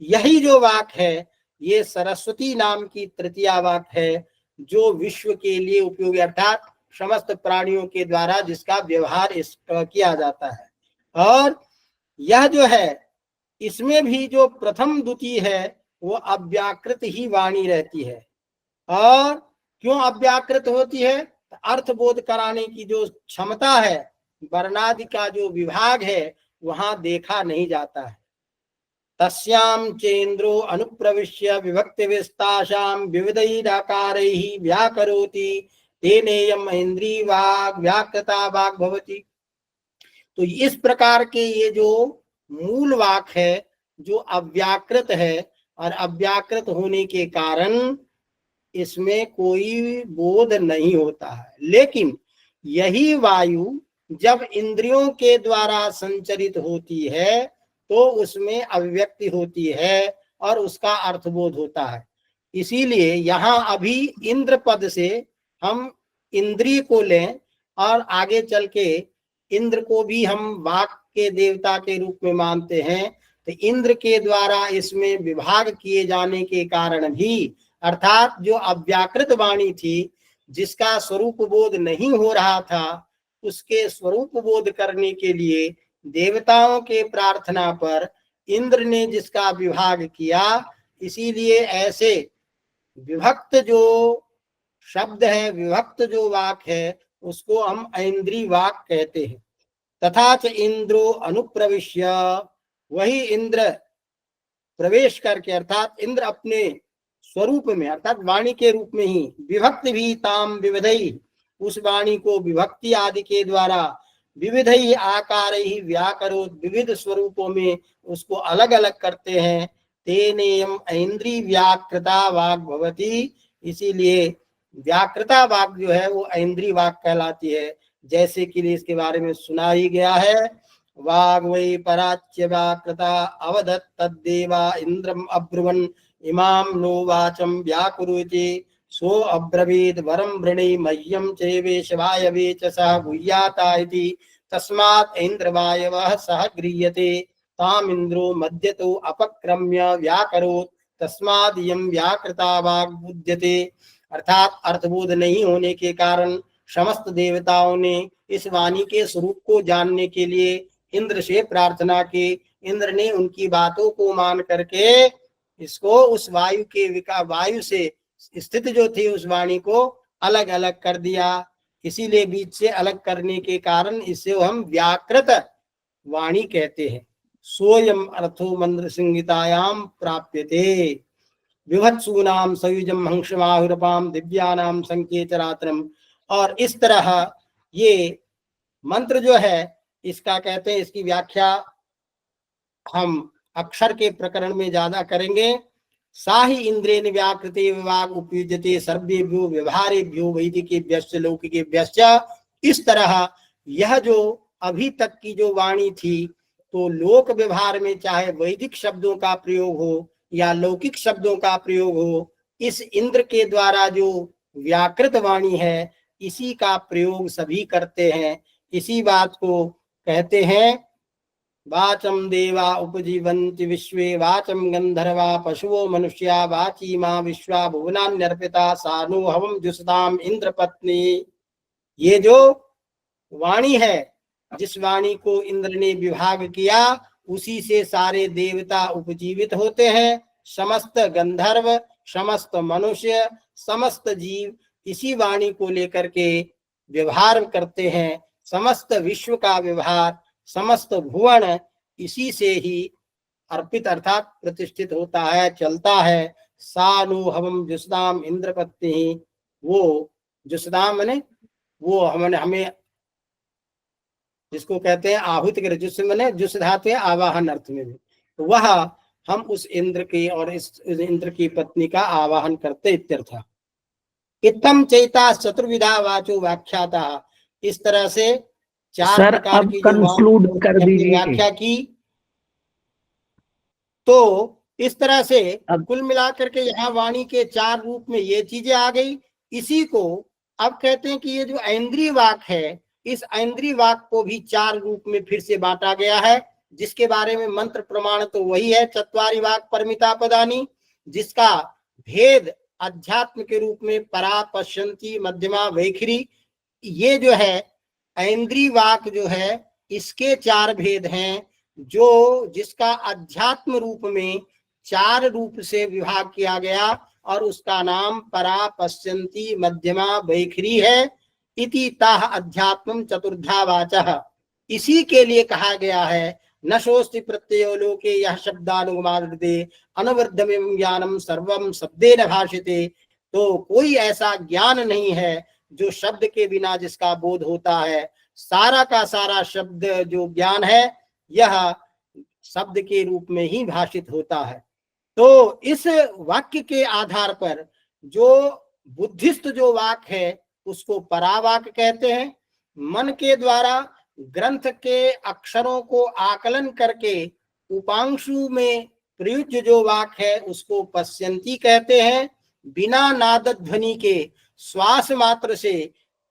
[SPEAKER 3] यही जो वाक है ये सरस्वती नाम की तृतीया वाक है जो विश्व के लिए उपयोगी, अर्थात समस्त प्राणियों के द्वारा जिसका व्यवहार किया जाता है। और यह जो है इसमें भी जो प्रथम द्वितीय है वो अव्याकृत ही वाणी रहती है। और क्यों अव्याकृत होती है, अर्थबोध कराने की जो क्षमता है, वर्णादि का जो विभाग है वहां देखा नहीं जाता है। तस्यां चेन्द्रो अनुप्रविश्य विभक्ति विस्ताशां विविधैराकारैः व्याकरोति तेनेयम् इंद्रिय वाग् व्याकृता वाग् भवति। तो इस प्रकार के ये जो मूल वाक है जो अव्याकृत है, और अव्याकृत होने के कारण इसमें कोई बोध नहीं होता है। लेकिन यही वायु जब इंद्रियों के द्वारा संचरित होती है तो उसमें अभिव्यक्ति होती है और उसका अर्थबोध होता है। इसीलिए यहाँ अभी इंद्र पद से हम इंद्रिय को लें और आगे चल के इंद्र को भी हम वाक के देवता के रूप में मानते हैं। तो इंद्र के द्वारा इसमें विभाग किए जाने के कारण भी अर्थात जो अव्याकृत वाणी थी, जिसका स्वरूप बोध नहीं हो रहा था, उसके स्वरूप बोध करने के लिए देवताओं के प्रार्थना पर इंद्र ने जिसका विभाग किया, इसीलिए ऐसे विभक्त जो शब्द है, विभक्त जो वाक है, उसको हम ऐन्द्री वाक कहते हैं। तथा च इंद्रो अनुप्रविश्य, वही इंद्र प्रवेश करके, अर्थात इंद्र अपने स्वरूप में अर्थात वाणी के रूप में ही, विभक्त भी ताम विविधई, उस वाणी को विभक्ति आदि के द्वारा विविधई आकार ही व्याकरो, विविध स्वरूपों में उसको अलग अलग करते हैं। तेनेयम ऐन्द्री व्याकृता वाक भवती, इसीलिए व्याकृता वाक जो है वो ऐन्द्री वाक कहलाती है। जैसे कि इसके बारे में सुना ही गया है, वाग वै पराच्य व्याकृता अवदत् तद्देवा इंद्रम अब्रुवन् इमाम नो वाचम व्याकुरुति सो अब्रवीत वरम वृणे मह्यम चैवे शिवायवे च सह गुह्याता इति तस्मात् इंद्रवायवः सह गृह्यते ताम इंद्रो मध्यतो अपक्रम्य व्याकरोत् तस्मात् यम व्याकृता वाक् बुध्यते। अर्थात अर्थबोध नहीं होने के कारण समस्त देवताओं ने इस वाणी के स्वरूप को जानने के लिए इंद्र से प्रार्थना की। इंद्र ने उनकी बातों को मान करके इसको उस वायु के वायु से स्थित जो थी उस वाणी को अलग अलग कर दिया। इसीलिए बीच से अलग करने के कारण इसे हम व्याकृत वाणी कहते हैं। सोयम अर्थो मंत्र संहितायाम प्राप्यते विभत्सूनाम सयुजम हंसमाहुरपाम दिव्यानाम संकेतरात्रम। और इस तरह ये मंत्र जो है इसका कहते हैं, इसकी व्याख्या हम अक्षर के प्रकरण में ज्यादा करेंगे। साहि इंद्रेण व्याकृते विभाग उपयुज्यते सर्वेभ्यो व्यवहारेभ्यो वैदिकेभ्यश्च लौकिकेभ्यश्च। इस तरह यह जो अभी तक की जो वाणी थी, तो लोक व्यवहार में चाहे वैदिक शब्दों का प्रयोग हो या लौकिक शब्दों का प्रयोग हो, इस इंद्र के द्वारा जो व्याकृत वाणी है इसी का प्रयोग सभी करते हैं। इसी बात को कहते हैं वाचम देवा उपजीवन्ति विश्वे वाचम गंधर्वा पशुओ मनुष्या वाची माँ विश्वा भुवनान्यर्पिता सानो हवम जुसताम इंद्र पत्नी। ये जो वाणी है, जिस वाणी को इंद्र ने विभाग किया, उसी से सारे देवता उपजीवित होते हैं। समस्त गंधर्व, समस्त मनुष्य, समस्त जीव इसी वाणी को लेकर के व्यवहार करते हैं। समस्त विश्व का व्यवहार, समस्त भुवन इसी से ही अर्पित अर्थात प्रतिष्ठित होता है, चलता है। सानु हवम जुसदाम इंद्रपत्नी, वो जुसदाम मने वो हमें जिसको कहते हैं आहुत के जुस मने जुस धातु है आवाहन अर्थ में भी, तो वह हम उस इंद्र की और इस इंद्र की पत्नी का आवाहन करते इत्यर्थ। इत्थम चैता चतुर्विधा वाचो व्याख्याता। इस तरह से चार
[SPEAKER 4] सर
[SPEAKER 3] प्रकार
[SPEAKER 4] अब
[SPEAKER 3] की
[SPEAKER 4] कंक्लूड कर दीजिए।
[SPEAKER 3] व्याख्या की। तो इस तरह से
[SPEAKER 4] अब
[SPEAKER 3] कुल मिलाकर के यहाँ वाणी के चार रूप में ये चीजें आ गई। इसी को अब कहते हैं कि ये जो ऐन्द्री वाक है, इस ऐन्द्री वाक को भी चार रूप में फिर से बांटा गया है, जिसके बारे में मंत्र प्रमाण तो वही है चत्वारि वाक परमिता पदानी, जिसका भेद अध्यात्म के रूप में परा पश्यंती मध्यमा वैखरी। ये जो है ऐन्द्री वाक जो है इसके चार भेद हैं, जो जिसका अध्यात्म रूप में चार रूप से विभाग किया गया और उसका नाम परा पश्यंती मध्यमा वैखरी है। इति ताह अध्यात्मम चतुर्धा वाचः। इसी के लिए कहा गया है न शोस्ति प्रत्ययो लोके यह शब्दानुगमादृते अनवृद्धमेव ज्ञानम सर्वम शब्देन भाषिते। तो कोई ऐसा ज्ञान नहीं है जो शब्द के बिना जिसका बोध होता है। सारा का सारा शब्द जो ज्ञान है यह शब्द के रूप में ही भाषित होता है। तो इस वाक्य के आधार पर जो बुद्धिस्ट जो वाक है उसको परावाक कहते हैं। मन के द्वारा ग्रंथ के अक्षरों को आकलन करके उपांशु में प्रयुज्य जो वाक है उसको पश्यंती कहते हैं। बिना नाद ध्वनि के श्वास मात्र से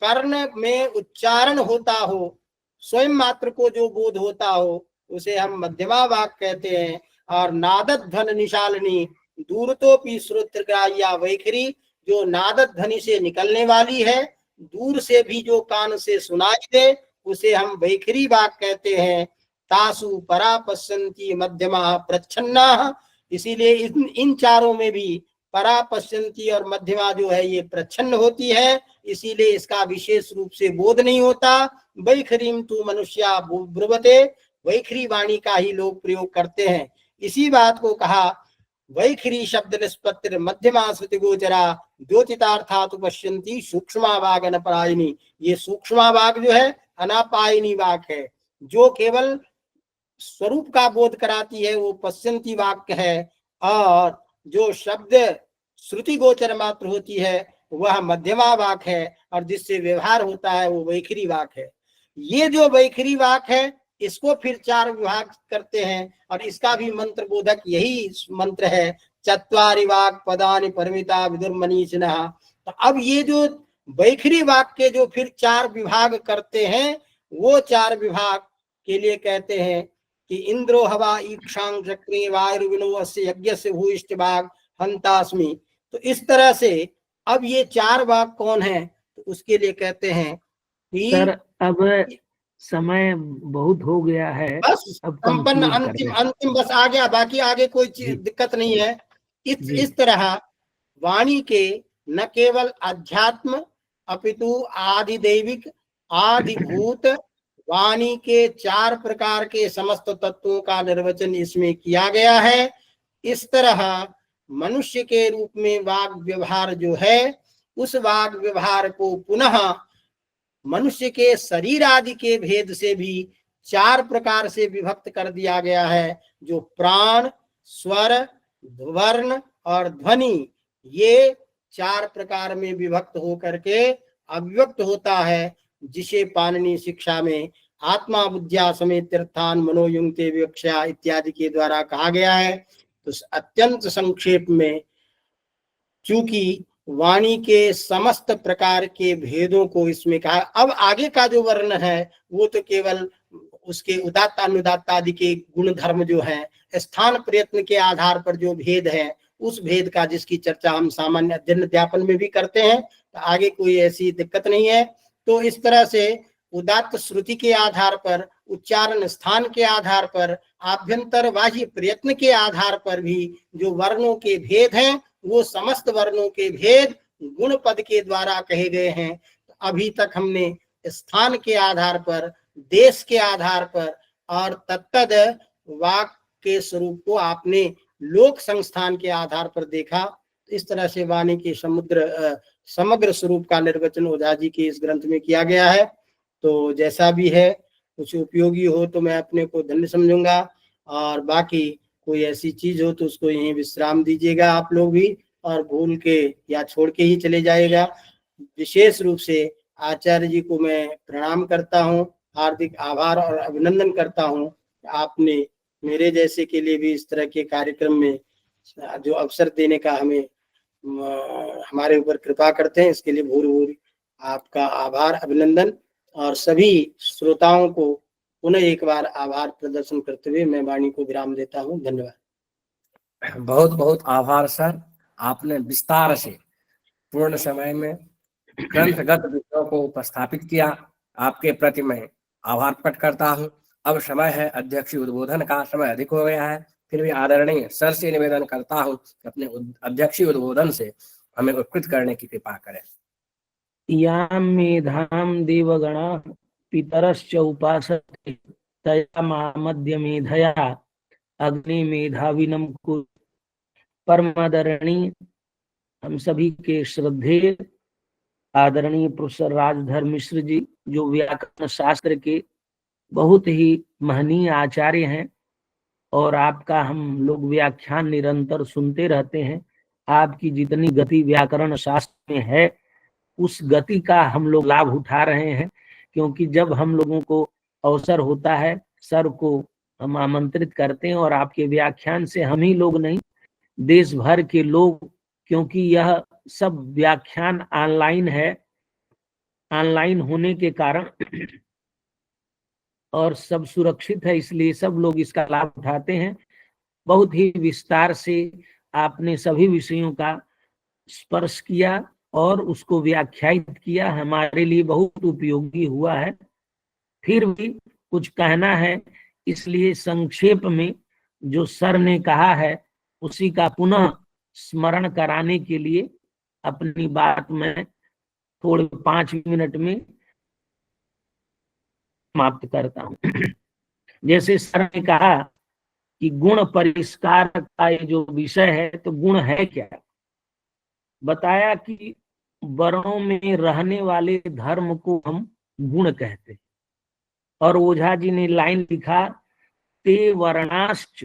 [SPEAKER 3] कर्ण में उच्चारण होता हो, स्वयं मात्र को जो बोध होता हो, उसे हम मध्यमा वाक कहते हैं। और नादध्वन निशालिनी दूरतोपि श्रोत्रग्राह्या वैखरी, जो नादत ध्वनि से निकलने वाली है, दूर से भी जो कान से सुनाई दे, उसे हम वैखरी वाक कहते हैं। तासु परा पश्यन्ति मध्यमा प्रच्छन्ना, इसीलिए इन चारों में भी परा पश्यन्ति और मध्यमा जो है ये प्रच्छन्न होती है, इसीलिए इसका विशेष रूप से बोध नहीं होता। वैखरीम तु मनुष्या ब्रुवते, वैखरी वाणी का ही लोग प्रयोग करते हैं। इसी बात को कहा वैखरी शब्द निष्पत्तिर मध्यमा श्रुति गोचरा द्योतितार्थातु पश्यन्ति सूक्ष्मा वाग अनपायिनी। ये सूक्ष्मा वाग जो है अनापायिनी वाक है, जो केवल स्वरूप का बोध कराती है, वो पश्यन्ति वाक्य है। और जो शब्द श्रुति गोचर मात्र होती है वह मध्यमा वाक है, और जिससे व्यवहार होता है वो वैखरी वाक है। ये जो वैखरी वाक है इसको फिर 4 विभाग करते हैं, और इसका भी मंत्र बोधक यही मंत्र है, चत्वारि वाक् पदानि परमिता विदुर्मनीषिणः। तो अब ये जो वैखरी वाक के जो फिर 4 विभाग करते हैं, वो 4 विभाग के लिए कहते हैं कि इंद्रो हवा ईक्षां चक्रे वायुर्विनो अस्य यज्ञस्य भूयिष्ठ भाग हंतास्मि। तो इस तरह से अब ये 4 वाक कौन है, तो उसके लिए कहते हैं कि
[SPEAKER 4] सर अब समय बहुत हो गया है,
[SPEAKER 3] बस
[SPEAKER 4] अब
[SPEAKER 3] संपन्न
[SPEAKER 4] conclude
[SPEAKER 3] अंतिम
[SPEAKER 4] करें।
[SPEAKER 3] अंतिम बस आ गया, बाकी आगे कोई
[SPEAKER 4] जी।
[SPEAKER 3] दिक्कत नहीं है।
[SPEAKER 4] जी।
[SPEAKER 3] इस तरह वाणी के न केवल अध्यात्म अपितु आधिदैविक आधिभूत वाणी के 4 प्रकार के समस्त तत्वों का निर्वचन इसमें किया गया है। इस तरह मनुष्य के रूप में वाग व्यवहार जो है, उस वाग व्यवहार को पुनः मनुष्य के शरीर आदि के भेद से भी 4 प्रकार से विभक्त कर दिया गया है, जो प्राण, स्वर, वर्ण और ध्वनि, ये 4 प्रकार में विभक्त होकर के अव्यक्त होता है, जिसे पाणिनि शिक्षा में आत्मा बुद्धिया समेत तीर्थान मनोयुंक्ते विवक्षा इत्यादि के द्वारा कहा गया है। तो अत्यंत संक्षेप में, चूंकि वाणी के समस्त प्रकार के भेदों को इसमें कहा। अब आगे का जो वर्ण है वो तो केवल उसके उदात्त अनुदात्त आदि के गुण धर्म जो है, स्थान प्रयत्न के आधार पर जो भेद है, उस भेद का जिसकी चर्चा हम सामान्य अध्ययन अध्यापन में भी करते हैं, तो आगे कोई ऐसी दिक्कत नहीं है। तो इस तरह से उदात्त श्रुति के आधार पर, उच्चारण स्थान के आधार पर, आभ्यंतर बाह्य प्रयत्न के आधार पर भी जो वर्णों के भेद हैं, वो समस्त वर्णों के भेद गुण पद के द्वारा कहे गए हैं। तो अभी तक हमने स्थान के आधार पर, देश के आधार पर और तत्तद वाक के स्वरूप को आपने लोक संस्थान के आधार पर देखा। इस तरह से वाणी के समग्र स्वरूप का निर्वचन ओझा जी के इस ग्रंथ में किया गया है। तो जैसा भी है, कुछ उपयोगी हो तो मैं अपने को धन्य समझूंगा, और बाकी कोई ऐसी चीज हो तो उसको यहीं विश्राम दीजिएगा आप लोग भी, और भूल के या छोड़ के ही चले जाएगा। विशेष रूप से आचार्य जी को मैं प्रणाम करता हूँ, हार्दिक आभार और अभिनंदन करता हूँ। आपने मेरे जैसे के लिए भी इस तरह के कार्यक्रम में जो अवसर देने का हमारे ऊपर कृपा करते हैं, इसके लिए भूरि भूरि आपका आभार अभिनंदन, और सभी श्रोताओं को पुनः एक बार आभार प्रदर्शन करते हुए मैं वाणी को विराम देता हूँ। धन्यवाद।
[SPEAKER 1] बहुत बहुत आभार सर, आपने विस्तार से पूर्ण समय में ग्रंथगत विषयों को उपस्थापित किया। आपके प्रति मैं आभार प्रकट करता हूँ। अब समय है अध्यक्षीय उद्बोधन का, समय अधिक हो गया है, फिर भी आदरणीय सर से निवेदन करता हूँ कि अपने अध्यक्षीय उद्बोधन से हमें उपकृत करने की कृपा करें।
[SPEAKER 4] याम मेधाम देवगणा पितरश्च उपासते तया मध्य मेधया अग्नि मेधाविनम को। परमादरणीय हम सभी के श्रद्धेय आदरणीय प्रोफेसर राजधर मिश्र जी, जो व्याकरण शास्त्र के बहुत ही महनीय आचार्य हैं, और आपका हम लोग व्याख्यान निरंतर सुनते रहते हैं। आपकी जितनी गति व्याकरण शास्त्र में है, उस गति का हम लोग लाभ उठा रहे हैं, क्योंकि जब हम लोगों को अवसर होता है, सर को हम आमंत्रित करते हैं, और आपके व्याख्यान से हम ही लोग नहीं, देश भर के लोग, क्योंकि यह सब व्याख्यान ऑनलाइन है, ऑनलाइन होने के कारण और सब सुरक्षित है, इसलिए सब लोग इसका लाभ उठाते हैं। बहुत ही विस्तार से आपने सभी विषयों का स्पर्श किया और उसको व्याख्यायित किया, हमारे लिए बहुत उपयोगी हुआ है। फिर भी कुछ कहना है, इसलिए संक्षेप में जो सर ने कहा है उसी का पुनः स्मरण कराने के लिए अपनी बात में थोड़े 5 मिनट में समाप्त करता हूं। जैसे सर ने कहा कि गुण परिष्कार का ये जो विषय है, तो गुण है क्या? बताया कि वर्णों में रहने वाले धर्म को हम गुण कहते हैं। और ओझा जी ने लाइन लिखा, ते वर्णाश्च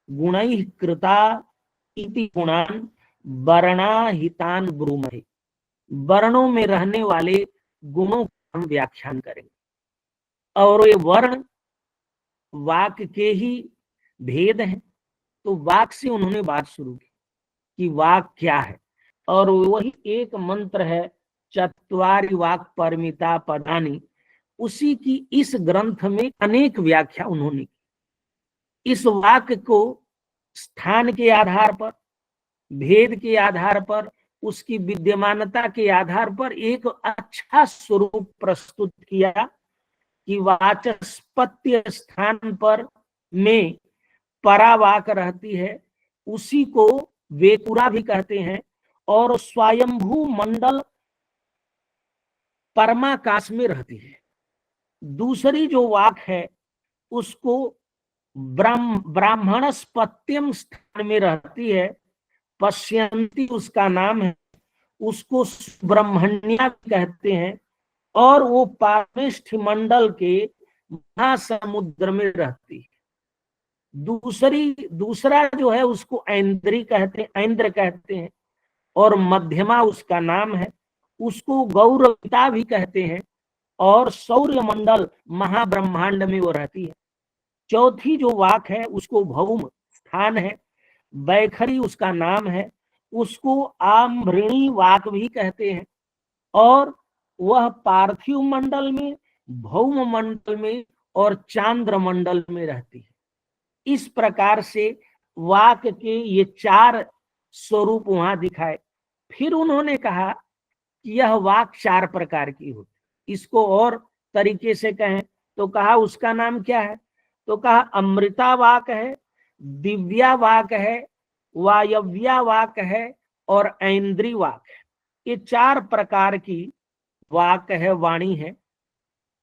[SPEAKER 4] गुणैः कृता इति गुणान वर्णाहितान ब्रूमहे। वर्णों में रहने वाले गुणों का हम व्याख्यान करेंगे। और ये वर्ण वाक के ही भेद हैं। तो वाक से उन्होंने बात शुरू की कि वाक क्या है, और वही एक मंत्र है, चत्वारि वाक परमिता पदानि। उसी की इस ग्रंथ में अनेक व्याख्या उन्होंने की। इस वाक्य को स्थान के आधार पर, भेद के आधार पर, उसकी विद्यमानता के आधार पर एक अच्छा स्वरूप प्रस्तुत किया कि वाचस्पत्य स्थान पर में परावाक रहती है, उसी को वेकुरा भी कहते हैं। और स्वयंभू मंडल परमाकाश में रहती है। दूसरी जो वाक है उसको ब्राह्मणस्पत्यम स्थान में रहती है, पश्यंती उसका नाम है, उसको ब्रह्मण्या कहते हैं। और वो पारमेष्ठ मंडल के महासमुद्र में रहती है। दूसरा जो है उसको ऐन्द्री कहते हैं, ऐन्द्र कहते हैं। और मध्यमा उसका नाम है, उसको गौरविता भी कहते हैं। और सौर्य मंडल महाब्रह्मांड में वो रहती है। चौथी जो वाक है उसको भौम स्थान है, बैखरी उसका नाम है, उसको आम्भृणी वाक भी कहते हैं। और वह पार्थिव मंडल में, भौम मंडल में और चांद्र मंडल में रहती है। इस प्रकार से वाक के ये 4 स्वरूप वहां दिखाए। फिर उन्होंने कहा कि यह वाक 4 प्रकार की होती। इसको और तरीके से कहें तो कहा उसका नाम क्या है? तो कहा अमृता वाक है, दिव्या वाक है, वायव्या वाक है और ऐन्द्री वाक है। ये 4 प्रकार की वाक है, वाणी है।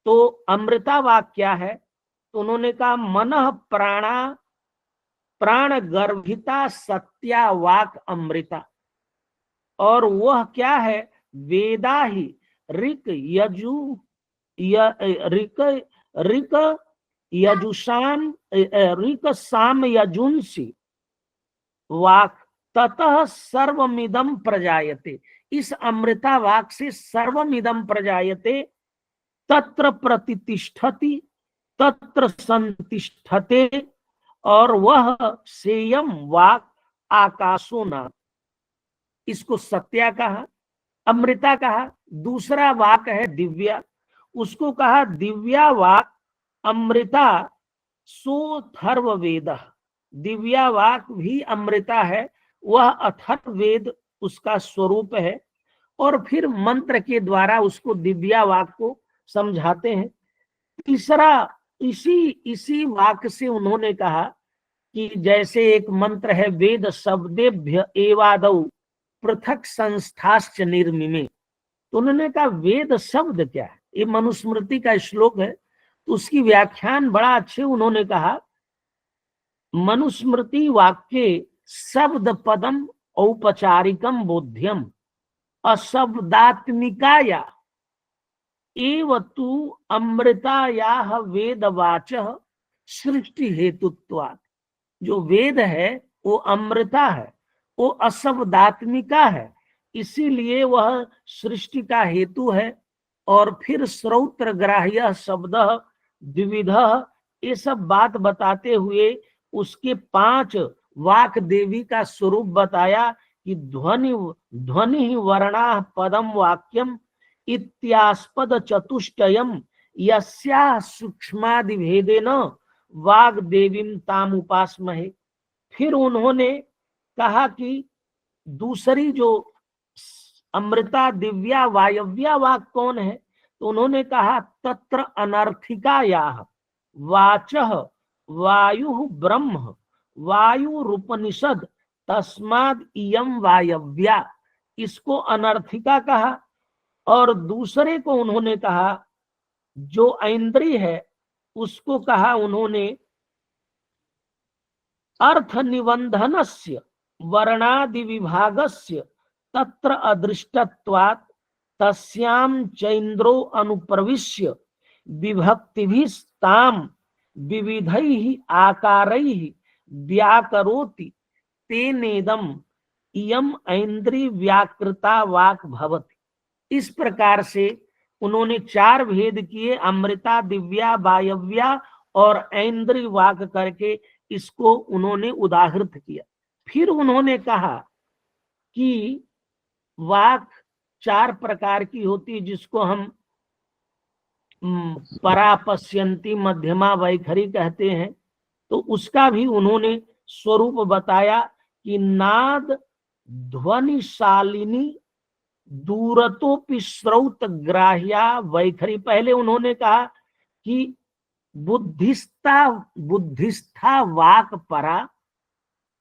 [SPEAKER 4] तो अमृता वाक क्या है? तो उन्होंने कहा मनः प्राण गर्भिता सत्या वाक अमृता। और वह क्या है? वेदा ही ऋक यजु ऋक यजुषाम ऋक साम यजुंसी वाक ततः सर्वमिदं प्रजायते। इस अमृता वाक से सर्वमिदं प्रजायते, तत्र प्रतिष्ठति तत्र संतिष्ठते। और वह सेयम वाक आकाशो नाम। इसको सत्या कहा, अमृता कहा। दूसरा वाक है दिव्या, उसको कहा दिव्या वाक अमृता सोथर्व वेद। दिव्या वाक भी अमृता है, वह अथर्ववेद उसका स्वरूप है। और फिर मंत्र के द्वारा उसको दिव्या वाक को समझाते हैं। तीसरा इसी वाक से उन्होंने कहा कि जैसे एक मंत्र है, वेद शब्देभ्य एवादौ पृथक संस्थाश्च निर्मिमे। तो उन्होंने कहा वेद शब्द क्या है? ये मनुस्मृति का श्लोक है, तो उसकी व्याख्यान बड़ा अच्छे उन्होंने कहा, मनुस्मृति वाक्ये शब्द पदम औपचारिकम बोध्यम अशब्दात्मिकाया एव तु अमृतायाः वेदवाचः सृष्टि हेतुत्वात्। जो वेद है वो अमृता है, वो अशब्दात्मिका है, इसीलिए वह सृष्टि का हेतु है। और फिर श्रौत्र ग्राह्य शब्द द्विविध, ये सब बात बताते हुए उसके 5 वाक देवी का स्वरूप बताया कि ध्वनि वर्णा पदम वाक्यम इत्यास्पद चतुष्टयम यस्या सूक्ष्मादि भेदेन वाग देवीम ताम उपासमहे। फिर उन्होंने कहा कि दूसरी जो अमृता दिव्या वायव्या वाक कौन है, तो उन्होंने कहा तत्र अनर्थिकायाः वाचः वायु ब्रह्म वायुरुपनिषद तस्माद् इयं वायव्या, इसको अनर्थिका कहा। और दूसरे को उन्होंने कहा जो ऐन्द्रिय है उसको कहा उन्होंने अर्थ निबंधनस्य वर्णादि विभागस्य तत्र अदृष्टत्वात् तस्यां चैन्द्रो अनुप्रविश्य विभक्तिभिस्तां विविधैः आकारैः व्याकरोति तेनेदम इयम ऐन्द्रिय व्याकृता वाक् भवति। इस प्रकार से उन्होंने चार भेद किए, अमृता दिव्या वायव्या और ऐन्द्रिय वाक करके इसको उन्होंने उदाहृत किया। फिर उन्होंने कहा कि वाक चार प्रकार की होती है, जिसको हम परापश्यंती मध्यमा वैखरी कहते हैं। तो उसका भी उन्होंने स्वरूप बताया कि नाद ध्वनिशालिनी दूरतोपि श्रौत ग्राह्या वैखरी। पहले उन्होंने कहा कि बुद्धिस्था वाक परा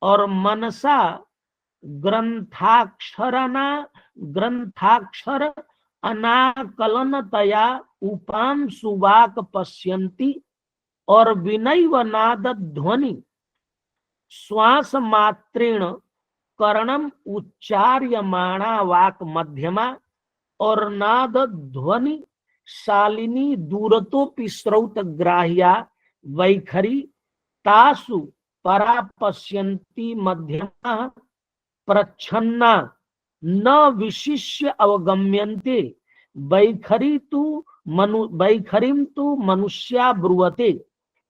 [SPEAKER 4] और मनसा ग्रंथाक्षर अनाकलनतया उपाम सुवाक पश्यन्ति और विनैव नाद ध्वनि श्वास मात्रेण कर्णम उच्चार्यमाणा वाक मध्यमा और नाद ध्वनि शालिनी दूरतोपि श्रौत ग्राह्या वैखरी तासु परा पश्यन्ति मध्यमा प्रच्छन्ना न विशिष्य अवगम्यन्ते वैखरीं तु मनुष्या ब्रुवते।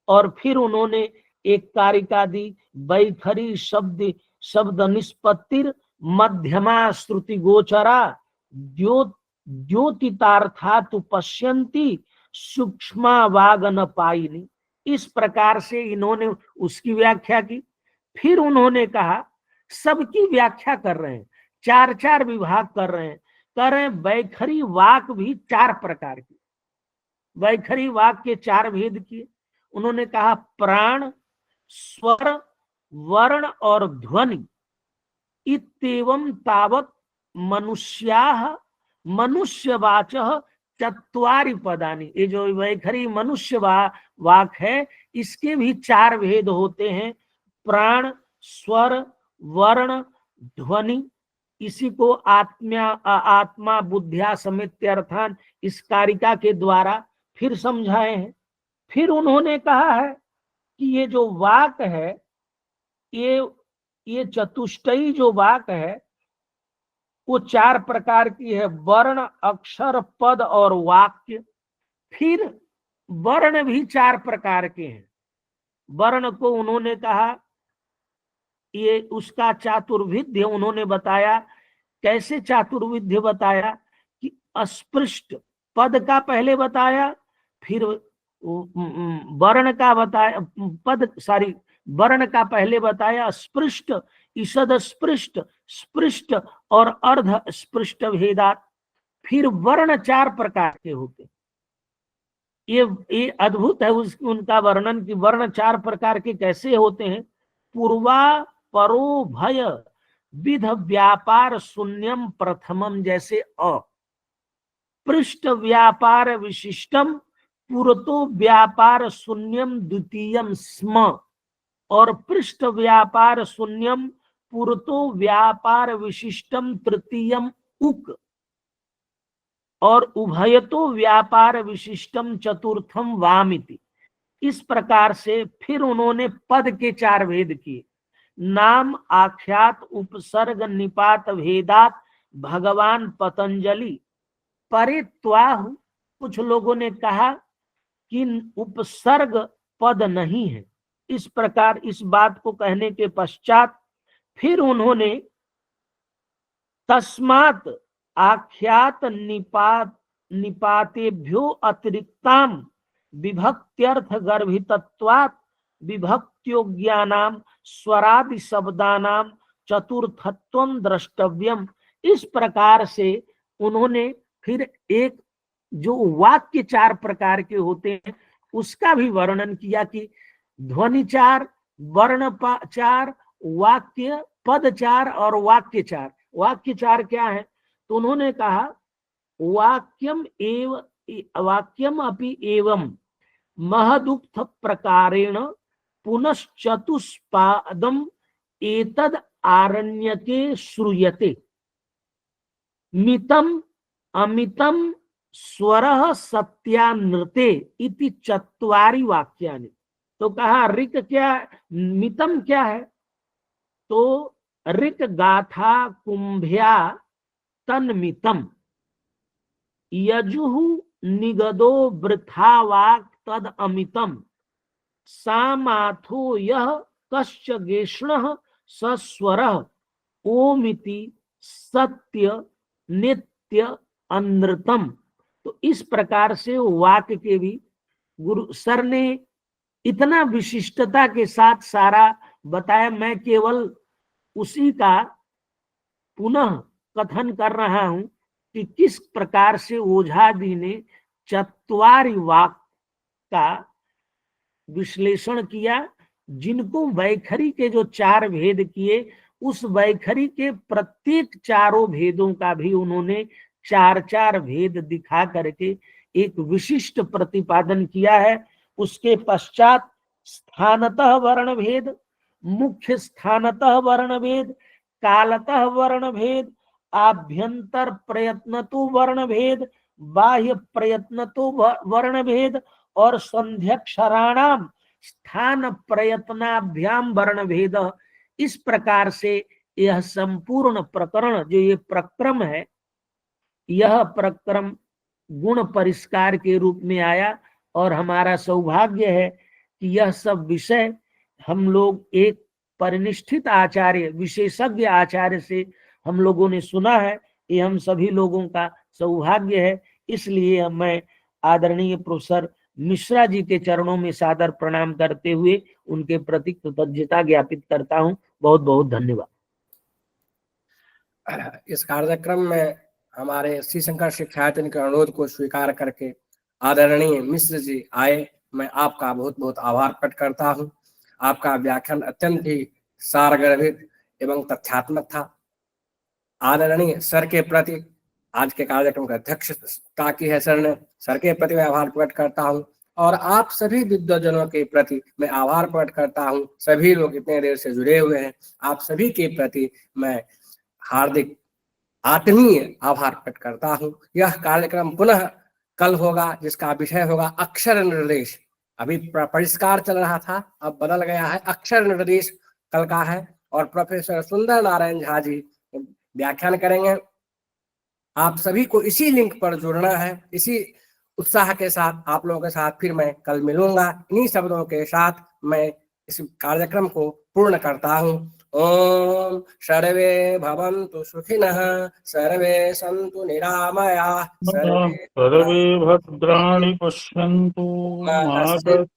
[SPEAKER 4] और फिर उन्होंने एक कारिका दी, वैखरी शब्द निष्पत्तिर मध्यमा श्रुति गोचरा द्योतितार्था तु पश्यन्ति सूक्ष्मा वागन पायिनी। इस प्रकार से इन्होंने उसकी व्याख्या की। फिर उन्होंने कहा, सबकी व्याख्या कर रहे हैं, चार चार विभाग कर रहे हैं। वैखरी वाक भी चार प्रकार की, वैखरी वाक के चार भेद किए। उन्होंने कहा प्राण, स्वर, वर्ण और ध्वनि इत्येवं तावत् मनुष्याः मनुष्यवाचः चत्वारि पदानि। ये जो वैखरी मनुष्य वाक है, इसके भी चार भेद होते हैं, प्राण, स्वर, वर्ण, ध्वनि। इसी को आत्मा बुद्ध्या समित्यर्थान इस कारिका के द्वारा फिर समझाए हैं। फिर उन्होंने कहा है कि ये जो वाक है, ये चतुष्टयी जो वाक है वो चार प्रकार की है, वर्ण, अक्षर, पद और वाक्य। फिर वर्ण भी चार प्रकार के हैं। वर्ण को उन्होंने कहा, ये उसका चातुर्विध्य उन्होंने बताया। कैसे चातुर्विध्य बताया कि अस्पृष्ट पद का पहले बताया, फिर वर्ण का बताया, वर्ण का पहले बताया, स्पृष्ट, ईषद स्पृष्ट, स्पृष्ट और अर्ध स्पृष्ट भेदात। फिर वर्ण चार प्रकार के होते। ये अद्भुत है उनका वर्णन कि वर्ण चार प्रकार के कैसे होते हैं। पूर्वा परो भय विध व्यापार शून्यम प्रथमम, जैसे अ। पृष्ठ व्यापार विशिष्टम पुरतो व्यापार शून्यम द्वितीयम स्म। और पृष्ठ व्यापार शून्यम पुरतो व्यापार विशिष्टम तृतीयम उक। और उभयतो व्यापार विशिष्टम चतुर्थम वामिति। इस प्रकार से फिर उन्होंने पद के चार भेद किए। नाम आख्यात उपसर्ग निपात भेदात भगवान पतंजलि परे त्वाहु। कुछ लोगों ने कहा कि उपसर्ग पद नहीं है। इस प्रकार इस बात को कहने के पश्चात फिर उन्होंने तस्मात् आख्यात निपातेभ्यो अतिरिक्ताम विभक्त्यर्थ गर्भितत्वात् विभक्त्योग्यानाम स्वरादि शब्दानाम चतुर्थत्वम द्रष्टव्यम। इस प्रकार से उन्होंने फिर एक जो वाक्य 4 प्रकार के होते हैं उसका भी वर्णन किया कि ध्वनि 4, वर्ण 4, वाक्य पद 4 और वाक्य 4। वाक्य 4 क्या है? तो उन्होंने कहा वाक्यम अपि एवं महदुक्थ प्रकारेण पुनश्चतुष्पादम एतद आरण्यके श्रूयते मितम अमितम स्वरः सत्यानृते इति चत्वारि वाक्यानि। तो कहा ऋक क्या, मितम क्या है? तो ऋक गाथा कुंभ्या तन्मितम, यजुः निगदो वृथा वाक् तद अमितम, सामाथो यह कश्च गेष्णः सस्वरः ओमिति सत्य नित्य अनृतम। तो इस प्रकार से वाक्य के भी गुरु सर ने इतना विशिष्टता के साथ सारा बताया। मैं केवल उसी का पुनः कथन कर रहा हूं कि किस प्रकार से ओझा जी ने चत्वारि वाक्य का विश्लेषण किया, जिनको वैखरी के जो 4 भेद किए, उस वैखरी के प्रत्येक चारों भेदों का भी उन्होंने 4 भेद दिखा करके एक विशिष्ट प्रतिपादन किया है। उसके पश्चात स्थानतः वर्ण भेद, मुख्य स्थानतः वर्ण भेद, कालतः वर्ण भेद, आभ्यंतर प्रयत्न तो वर्ण भेद, बाह्य प्रयत्न तो वर्ण भेद और संध्यक्षराणाम स्थान प्रयत्नाभ्याम वर्ण भेद। इस प्रकार से यह संपूर्ण प्रकरण जो ये प्रक्रम है, यह प्रक्रम गुण परिष्कार के रूप में आया। और हमारा सौभाग्य है कि यह सब विषय हम लोग एक परिनिष्ठित आचार्य, विशेषज्ञ आचार्य से हम लोगों ने सुना है। ये हम सभी लोगों का सौभाग्य है। इसलिए मैं आदरणीय प्रोफेसर मिश्रा जी के चरणों में सादर प्रणाम करते हुए उनके प्रति कृतज्ञता ज्ञापित करता हूं। बहुत बहुत धन्यवाद।
[SPEAKER 1] इस कार्यक्रम में हमारे श्री शंकर शिक्षायतन के अनुरोध को स्वीकार करके आदरणीय मिश्र जी आए। मैं आपका बहुत बहुत आभार प्रकट करता हूं। आपका व्याख्यान अत्यंत ही सारगर्भित एवं तथ्यात्मक था। आदरणीय सर के प्रति, आज के कार्यक्रम का अध्यक्षता की है सर ने, सर के प्रति मैं आभार प्रकट करता हूं। और आप सभी विद्वजनों के प्रति मैं आभार प्रकट करता हूं। सभी लोग इतने देर से जुड़े हुए हैं, आप सभी के प्रति मैं हार्दिक आत्मीय आभार प्रकट करता हूं। यह कार्यक्रम पुनः कल होगा, जिसका विषय होगा अक्षर निर्देश। अभी परिष्कार चल रहा था, अब बदल गया है, अक्षर निर्देश कल का है। और प्रोफेसर सुंदर नारायण झा जी व्याख्यान करेंगे। आप सभी को इसी लिंक पर जुड़ना है। इसी उत्साह के साथ आप लोगों के साथ फिर मैं कल मिलूंगा। इन्हीं शब्दों के साथ मैं इस कार्यक्रम को पूर्ण करता हूँ। ओम सर्वे भवन्तु सुखिनः, सर्वे सन्तु निरामयाः, सर्वे
[SPEAKER 5] सर्वे भद्राणि पश्यन्तु मा